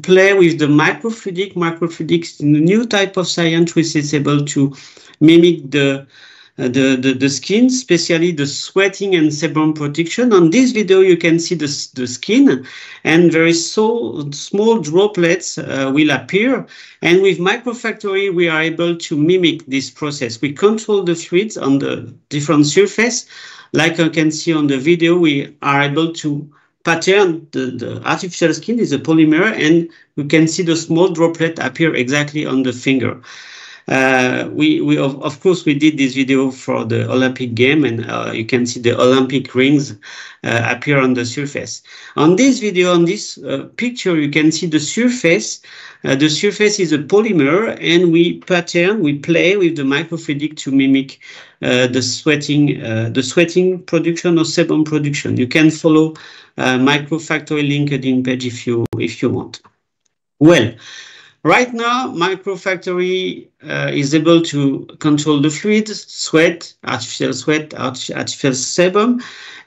play with the microfluidic. Microfluidic is a new type of science which is able to mimic the skin, especially the sweating and sebum protection. On this video, you can see the skin, and very small droplets will appear. And with Microfactory, we are able to mimic this process. We control the fluids on the different surface. Like you can see on the video, we are able to pattern the artificial skin is a polymer, and you can see the small droplet appear exactly on the finger. Of course, we did this video for the Olympic game, and you can see the Olympic rings appear on the surface. On this video, on this picture, you can see the surface. The surface is a polymer, and we play with the microfluidic to mimic the sweating production or sebum production. You can follow Microfactory LinkedIn page if you want. Well, right now, Microfactory is able to control the fluids, artificial sebum,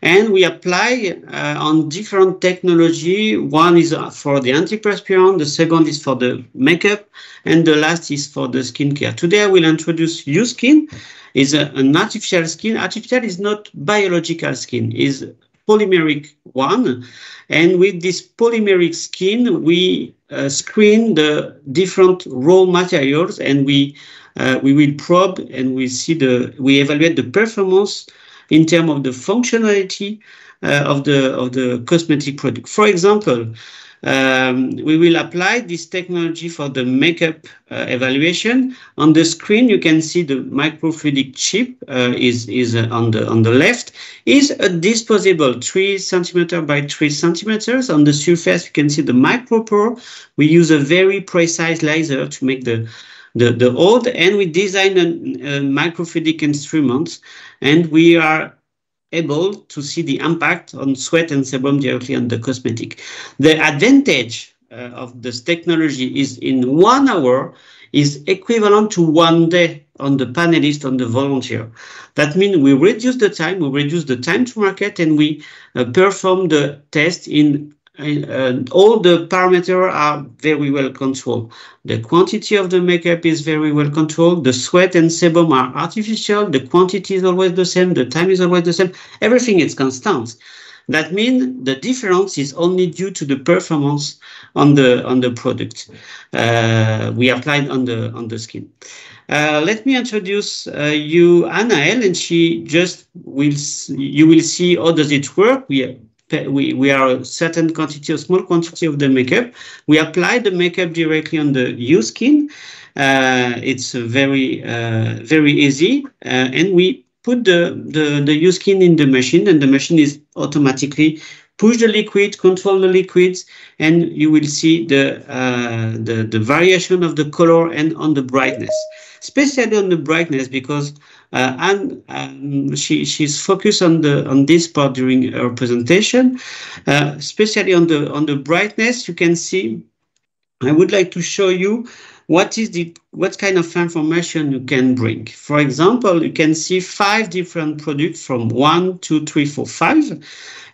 and we apply on different technology. One is for the antiperspirant, the second is for the makeup, and the last is for the skincare. Today, I will introduce U-Skin. It's an artificial skin. Artificial is not biological skin, is polymeric one. And with this polymeric skin, we screen the different raw materials, and we will probe, and we evaluate the performance in terms of the functionality of the cosmetic product. For example, we will apply this technology for the makeup evaluation. On the screen, you can see the microfluidic chip is on the left. Is a disposable 3 cm by 3 cm. On the surface, you can see the micropore. We use a very precise laser to make the old, and we design a microfluidic instrument, and we are able to see the impact on sweat and sebum directly on the cosmetic. The advantage of this technology is in 1 hour is equivalent to 1 day on the panelist, on the volunteer. That means we reduce the time to market, and we perform the test in all the parameters are very well controlled. The quantity of the makeup is very well controlled. The sweat and sebum are artificial. The quantity is always the same. The time is always the same. Everything is constant. That means the difference is only due to the performance on the product we applied on the skin. Let me introduce you Anaëlle, and you will see how does it work. We are a certain quantity, a small quantity of the makeup. We apply the makeup directly on the skin. It's very easy, and we put the skin in the machine, and the machine is automatically push the liquid, control the liquids, and you will see the variation of the color and on the brightness, especially on the brightness, because she's focused on this part during her presentation, especially on the brightness. You can see. I would like to show you what kind of information you can bring. For example, you can see 5 different products from 1, 2, 3, 4, 5,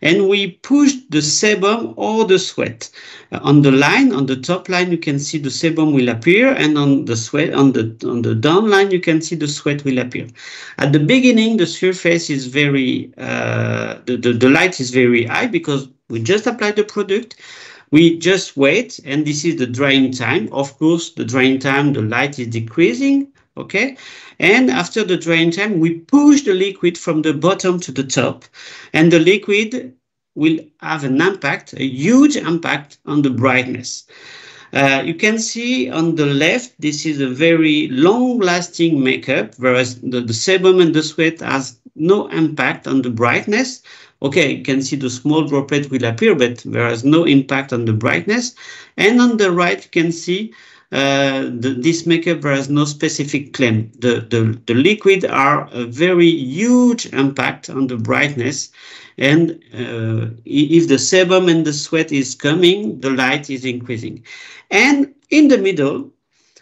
and we push the sebum or the sweat. On the line, on the top line, you can see the sebum will appear, and on the sweat, on the down line, you can see the sweat will appear. At the beginning, the surface is very, the light is very high because we just applied the product. We just wait, and this is the drying time. Of course, the drying time, the light is decreasing, okay? And after the drying time, we push the liquid from the bottom to the top, and the liquid will have an impact, a huge impact on the brightness. You can see on the left, this is a very long-lasting makeup, whereas the sebum and the sweat has no impact on the brightness. Okay, you can see the small droplet will appear, but there is no impact on the brightness. And on the right, you can see this makeup, there is no specific claim. The liquid are a very huge impact on the brightness. And if the sebum and the sweat is coming, the light is increasing. And in the middle,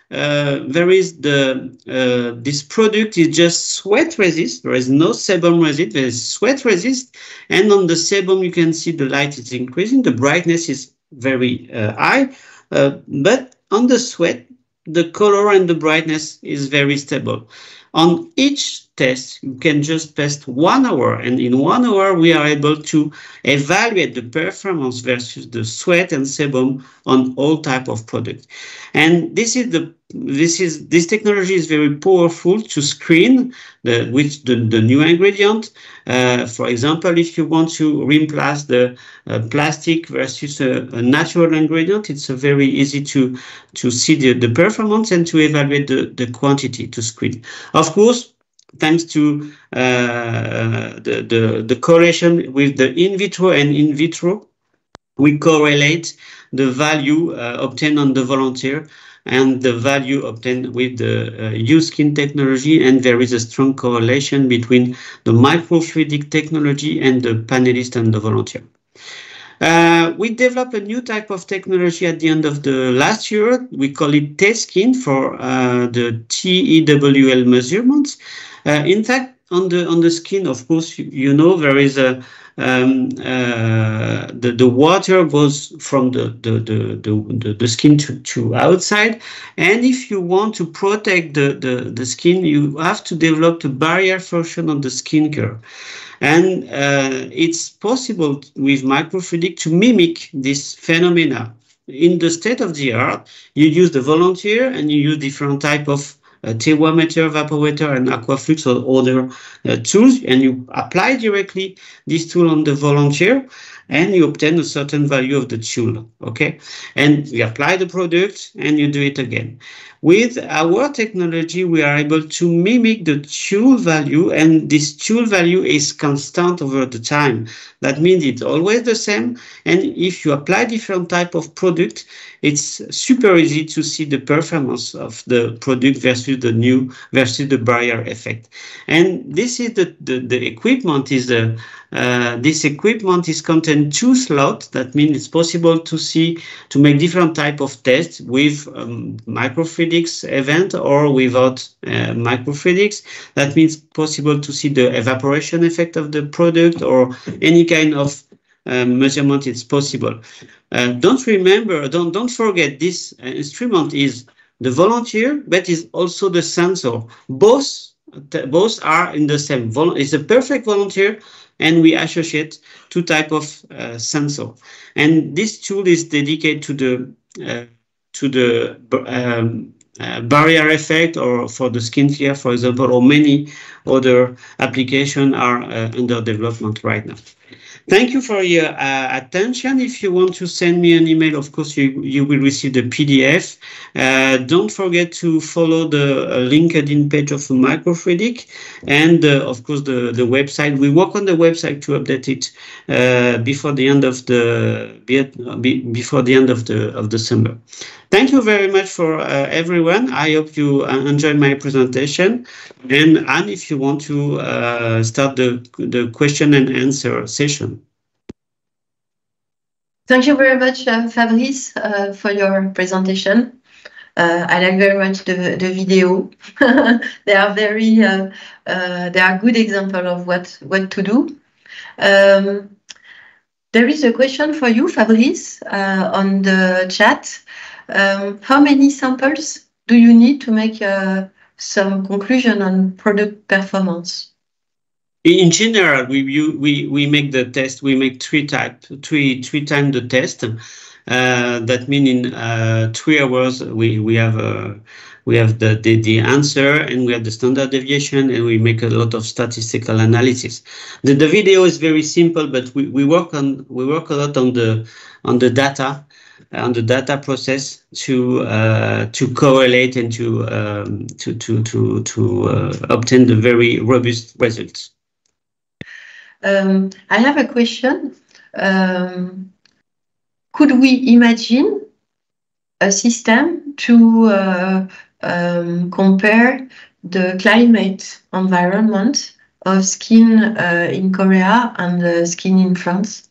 there is this product is just sweat resist. There is no sebum resist. There is sweat resist, and on the sebum you can see the light is increasing. The brightness is very high, but on the sweat, the color and the brightness is very stable. On each test, you can just test 1 hour, and in 1 hour we are able to evaluate the performance versus the sweat and sebum on all type of products. And this technology is very powerful to screen the new ingredient. For example, if you want to replace the plastic versus a natural ingredient, it's very easy to see the performance and to evaluate the quantity to screen. Of course, thanks to the correlation with the in vitro and in vitro, we correlate the value obtained on the volunteer and the value obtained with the skin technology, and there is a strong correlation between the microfluidic technology and the panelist and the volunteer. We developed a new type of technology at the end of the last year. We call it T-skin for the TEWL measurements. In fact, on the skin, of course, you know there is a the water goes from the skin to outside, and if you want to protect the skin, you have to develop a barrier function on the skin care. And it's possible with microfluidic to mimic this phenomena. In the state of the art, you use the volunteer and you use different type of thermometer, evaporator, and aquaflux or other tools, and you apply directly this tool on the volunteer, and you obtain a certain value of the tool, okay? And you apply the product, and you do it again. With our technology, we are able to mimic the tool value, and this tool value is constant over the time. That means it's always the same, and if you apply different type of product, it's super easy to see the performance of the product versus the barrier effect. And this is the equipment is this equipment is contain 2 slots. That means it's possible to make different type of tests with microfluidics event or without microfluidics. That means possible to see the evaporation effect of the product or any kind of measurement is possible. Don't forget this instrument is the volunteer, but is also the sensor. Both are in the same. It's a perfect volunteer, and we associate two types of sensor. And this tool is dedicated to the barrier effect, or for the skin care, for example, or many other applications are under development right now. Thank you for your attention. If you want to send me an email, of course, you will receive the PDF. Don't forget to follow the LinkedIn page of Microfactory, and of course the website. We work on the website to update it before the end of the summer. Thank you very much for everyone. I hope you enjoyed my presentation. And Anne, if you want to start the question and answer session. Thank you very much, Fabrice, for your presentation. I like very much the video. They are very, they are good example of what to do. There is a question for you, Fabrice, on the chat. How many samples do you need to make some conclusion on product performance? In general, we make the test. We make three times the test. That means in 3 hours we have the answer, and we have the standard deviation, and we make a lot of statistical analysis. The video is very simple, but we work a lot on the data. On the data process to correlate and to obtain the very robust results. I have a question. Could we imagine a system to compare the climate environment of skin in Korea and the skin in France?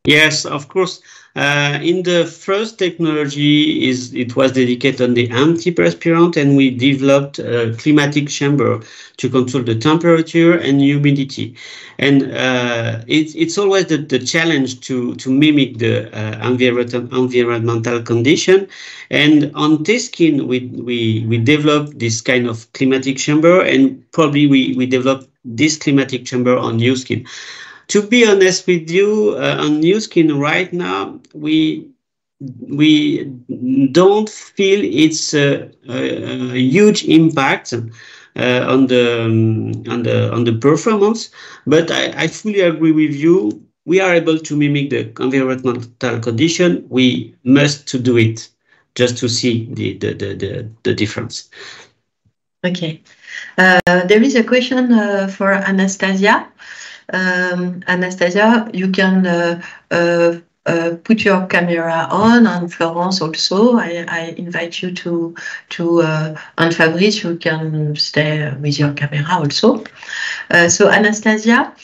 Yes, of course. In the first technology, it was dedicated on the antiperspirant, and we developed a climatic chamber to control the temperature and humidity. And it's always the challenge to mimic the environmental condition. And on test skin, we developed this kind of climatic chamber, and probably we developed this climatic chamber on new skin. To be honest with you, on new skin right now, we don't feel it's a huge impact on the performance. But I fully agree with you. We are able to mimic the environmental condition. We must to do it just to see the difference. Okay. There is a question for Anastasia. Anastasia, you can put your camera on, and Florence also. I invite you to and Fabrice, you can stay with your camera also. So Anastasia,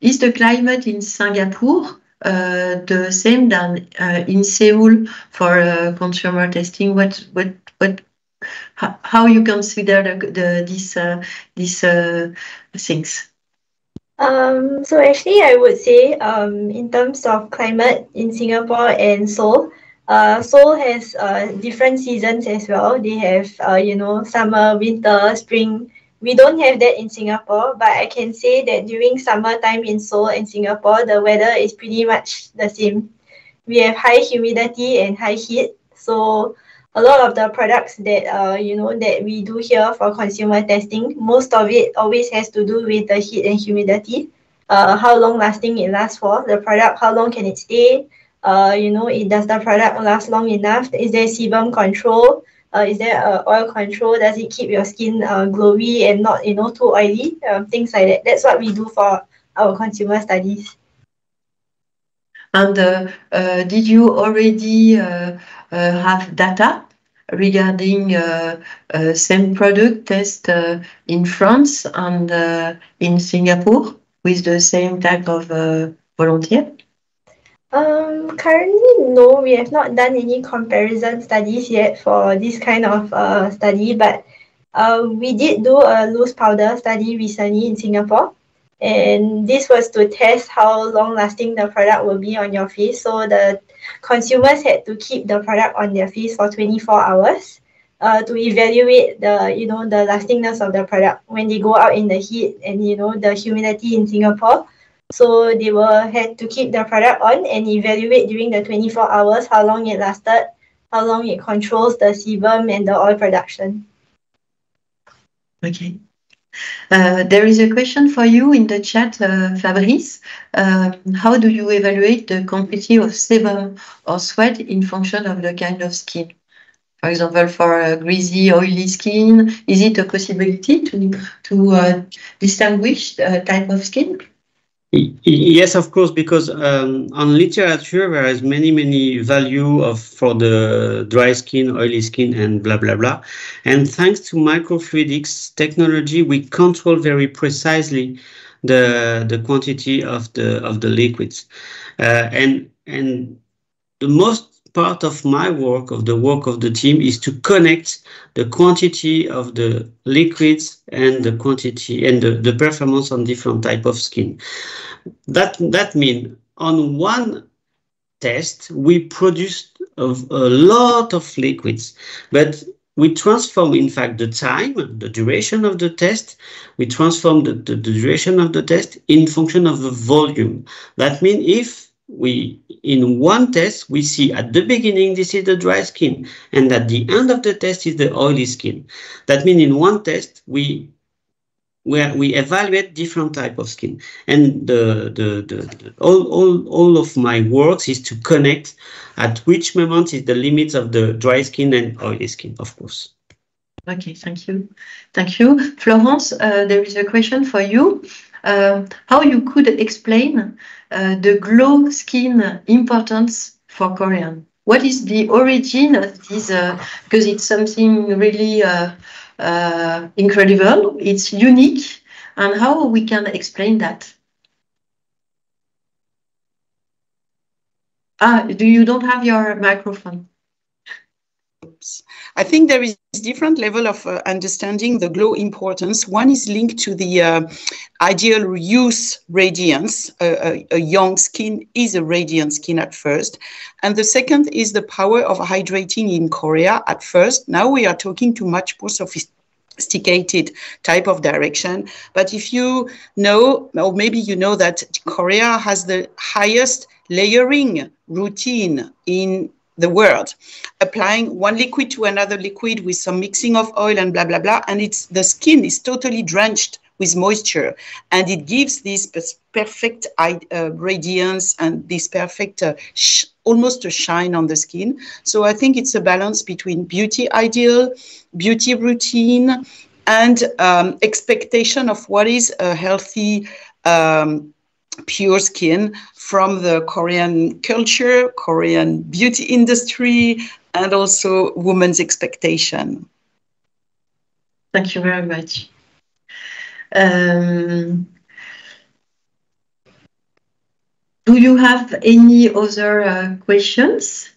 is the climate in Singapore the same than in Seoul for consumer testing? How you consider these things? So actually, I would say in terms of climate in Singapore and Seoul, Seoul has different seasons as well. They have, summer, winter, spring. We don't have that in Singapore, but I can say that during summertime in Seoul and Singapore, the weather is pretty much the same. We have high humidity and high heat. So a lot of the products that that we do here for consumer testing, most of it always has to do with the heat and humidity. How long lasting it lasts for the product, how long can it stay? Does the product last long enough? Is there sebum control? Is there oil control? Does it keep your skin glowy and not too oily? Things like that. That's what we do for our consumer studies. And did you already have data regarding same product test in France and in Singapore with the same type of volunteer? Currently, no, we have not done any comparison studies yet for this kind of study, but we did do a loose powder study recently in Singapore. And this was to test how long lasting the product will be on your face. So the consumers had to keep the product on their face for 24 hours to evaluate the, the lastingness of the product when they go out in the heat and, the humidity in Singapore. So they had to keep the product on and evaluate during the 24 hours how long it lasted, how long it controls the sebum and the oil production. Okay. There is a question for you in the chat, Fabrice. How do you evaluate the quantity of sebum or sweat in function of the kind of skin? For example, for a greasy, oily skin, is it a possibility to distinguish the type of skin? Yes, of course, because on literature there is many value for the dry skin, oily skin, and blah blah blah. And thanks to microfluidics technology, we control very precisely the quantity of the liquids. And the most part of my work, of the work of the team, is to connect the quantity of the liquids and the quantity and the performance on different type of skin. That means on one test we produced a lot of liquids, but we transform in fact the time, the duration of the test. We transform the duration of the test in function of the volume. That means if in one test we see at the beginning this is the dry skin and at the end of the test is the oily skin. That means in one test we evaluate different type of skin, and all of my works is to connect at which moment is the limits of the dry skin and oily skin, of course. Okay, thank you. Florence, there is a question for you. How you could explain the glow skin importance for Korean? What is the origin of this? Because it's something really incredible, it's unique, and how we can explain that? You don't have your microphone? I think there is different level of understanding the glow importance. One is linked to the ideal youth radiance. A young skin is a radiant skin at first. And the second is the power of hydrating in Korea at first. Now we are talking to much more sophisticated type of direction. But if you know, or maybe you know that Korea has the highest layering routine in the world, applying one liquid to another liquid with some mixing of oil and blah, blah, blah. And the skin is totally drenched with moisture. And it gives this perfect radiance and this perfect, almost a shine on the skin. So I think it's a balance between beauty ideal, beauty routine, and expectation of what is a healthy, pure skin from the Korean culture, Korean beauty industry, and also women's expectation. Thank you very much. Do you have any other questions?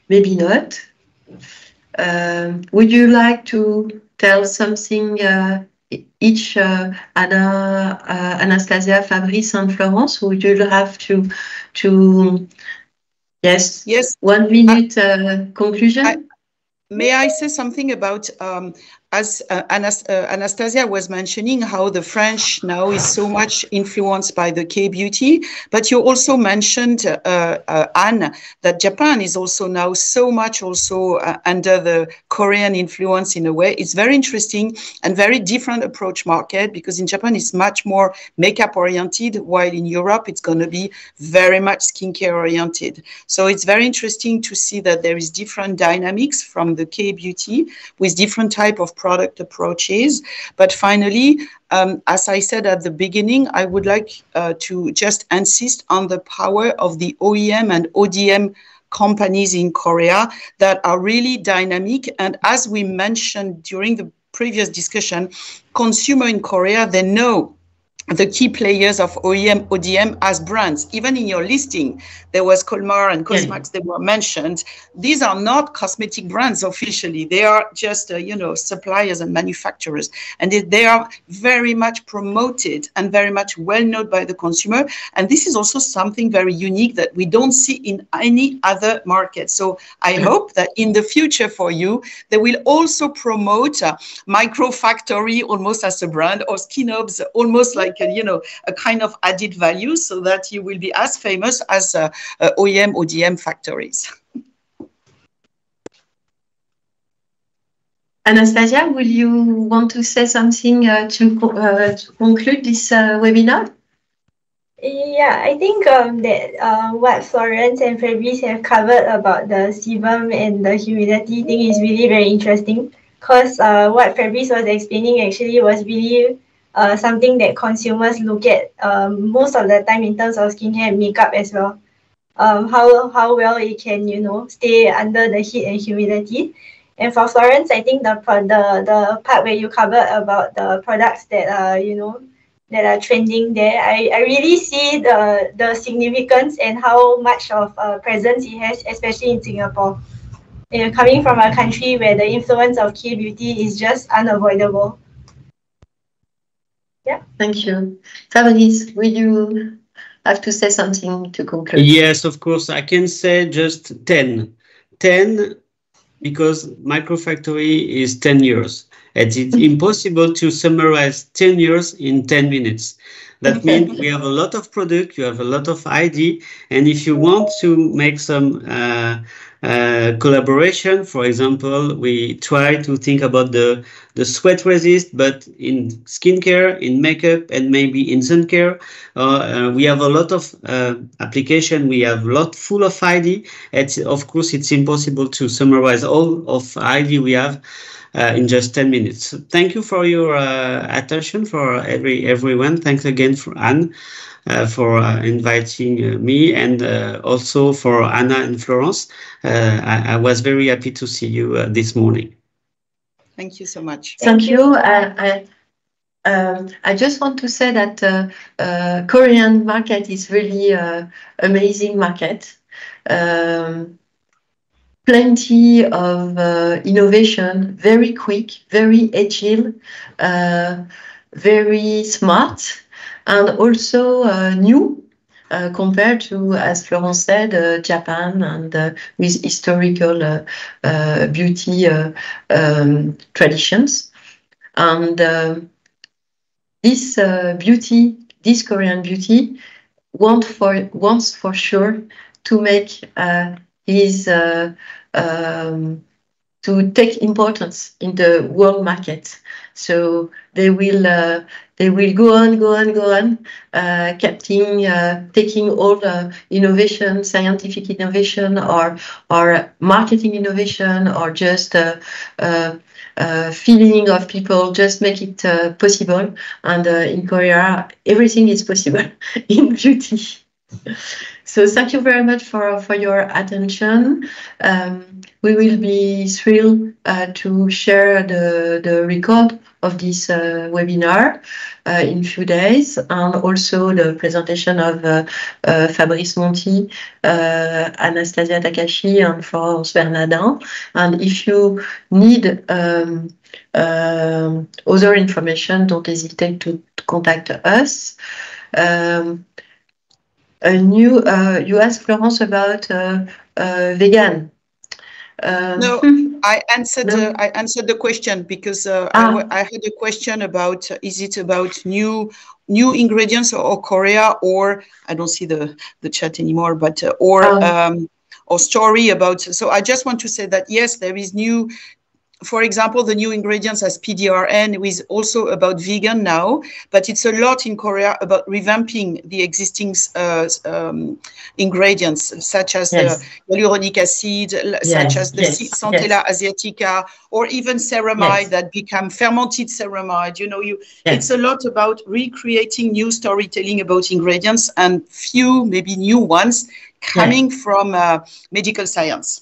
Maybe not. Would you like to tell something each, Anastasia, Fabrice, and Florence? Would you have to yes, 1 minute conclusion? May I say something about, as Anastasia was mentioning, how the French now is so much influenced by the K-beauty, but you also mentioned, Anne, that Japan is also now so much also under the Korean influence in a way. It's very interesting and very different approach market, because in Japan it's much more makeup oriented, while in Europe it's going to be very much skincare oriented. So it's very interesting to see that there is different dynamics from the K-beauty with different type of product approaches. But finally, as I said at the beginning, I would like to just insist on the power of the OEM and ODM companies in Korea that are really dynamic. And as we mentioned during the previous discussion, consumer in Korea, they know the key players of OEM, ODM as brands. Even in your listing, there was Colmar and Cosmax that were mentioned. These are not cosmetic brands officially. They are just, suppliers and manufacturers. And they are very much promoted and very much well-known by the consumer. And this is also something very unique that we don't see in any other market. So I hope that in the future for you, they will also promote Microfactory almost as a brand, or Skinobs almost like a kind of added value, so that you will be as famous as OEM, ODM factories. Anastasia, will you want to say something to conclude this webinar? Yeah, I think that what Florence and Fabrice have covered about the sebum and the humidity thing is really very interesting, because what Fabrice was explaining actually was really something that consumers look at most of the time in terms of skincare and makeup as well. How well it can, stay under the heat and humidity. And for Florence, I think the part where you covered about the products that are, that are trending there, I really see the significance and how much of a presence it has, especially in Singapore. Coming from a country where the influence of K-beauty is just unavoidable. Yeah. Thank you. Fabrice, will you have to say something to conclude? Yes, of course. I can say just 10. 10 because Microfactory is 10 years. And it's impossible to summarize 10 years in 10 minutes. That means we have a lot of product, you have a lot of ID, and if you want to make some collaboration, for example, we try to think about the sweat resist, but in skincare, in makeup, and maybe in sun care. We have a lot of application. We have a lot full of ID. Of course, it's impossible to summarize all of ID we have in just 10 minutes. Thank you for your attention for everyone. Thanks again for Anne for inviting me, and also for Anna and Florence. I was very happy to see you this morning. Thank you so much. Thank you. I just want to say that Korean market is really amazing market. Plenty of innovation, very quick, very agile, very smart, and also new compared to, as Florence said, Japan, and with historical beauty traditions. And this Korean beauty wants for sure to make to take importance in the world market. So they will go on, taking all the innovation, scientific innovation, or marketing innovation, or just feeling of people, just make it possible. And in Korea, everything is possible in beauty. So thank you very much for your attention. We will be thrilled to share the record of this webinar in a few days, and also the presentation of Fabrice Monti, Anastasia Takahashi, and Florence Bernardin. And if you need other information, don't hesitate to contact us. You asked Florence about vegan. No, I answered the question, because I had a question about is it about new ingredients or Korea, or I don't see the chat anymore, but or story about. So I just want to say that yes, there is new. For example, the new ingredients as PDRN is also about vegan now, but it's a lot in Korea about revamping the existing ingredients, such as the hyaluronic acid, such as the Centella asiatica, or even ceramide that become fermented ceramide. It's a lot about recreating new storytelling about ingredients, and few maybe new ones coming from medical science.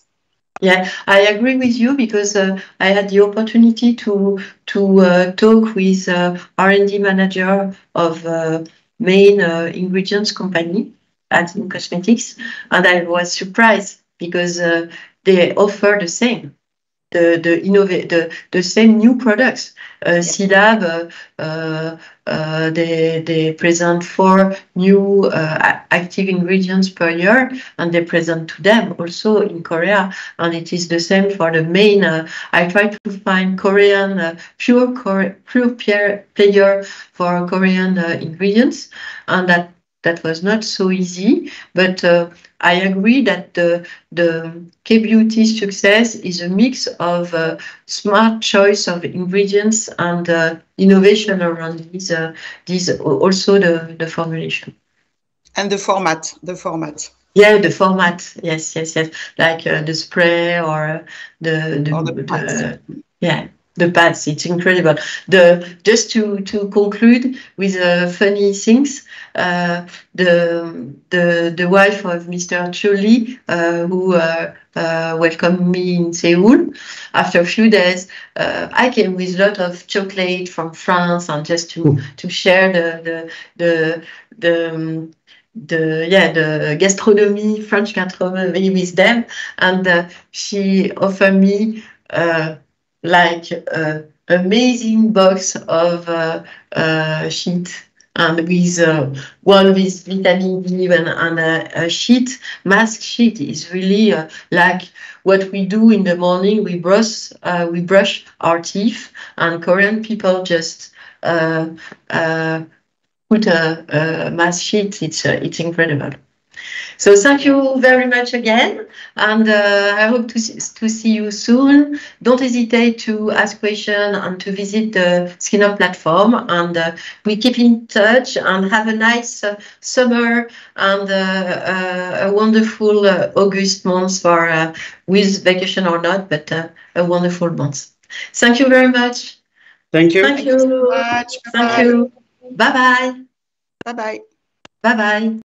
Yeah, I agree with you because I had the opportunity to talk with R&D manager of main ingredients company at in cosmetics, and I was surprised because they offer the same. The same new products. CLab, they present 4 new active ingredients per year, and they present to them also in Korea. And it is the same for the main. I try to find Korean pure player for Korean ingredients, and that was not so easy. But I agree that the K-Beauty success is a mix of smart choice of ingredients and innovation around these also the formulation. And the format. Yeah, the format. Yes. Like the spray or the pads. Yeah. The pads, it's incredible. Just to conclude with funny things, the wife of Mr. Choli, who welcomed me in Seoul, after a few days, I came with a lot of chocolate from France, and just to share the gastronomy, French gastronomy with them, and she offered me like amazing box of sheet, and with one with vitamin D and a sheet, mask sheet is really like what we do in the morning. We brush our teeth, and Korean people just put a mask sheet. It's incredible. So thank you very much again, and I hope to see you soon. Don't hesitate to ask questions and to visit the SkinUp platform, and we keep in touch, and have a nice summer and a wonderful August month for with vacation or not, but a wonderful month. Thank you very much. Thank you. Thank you. Thank you so much. Thank you. Bye-bye. Bye-bye. Bye-bye.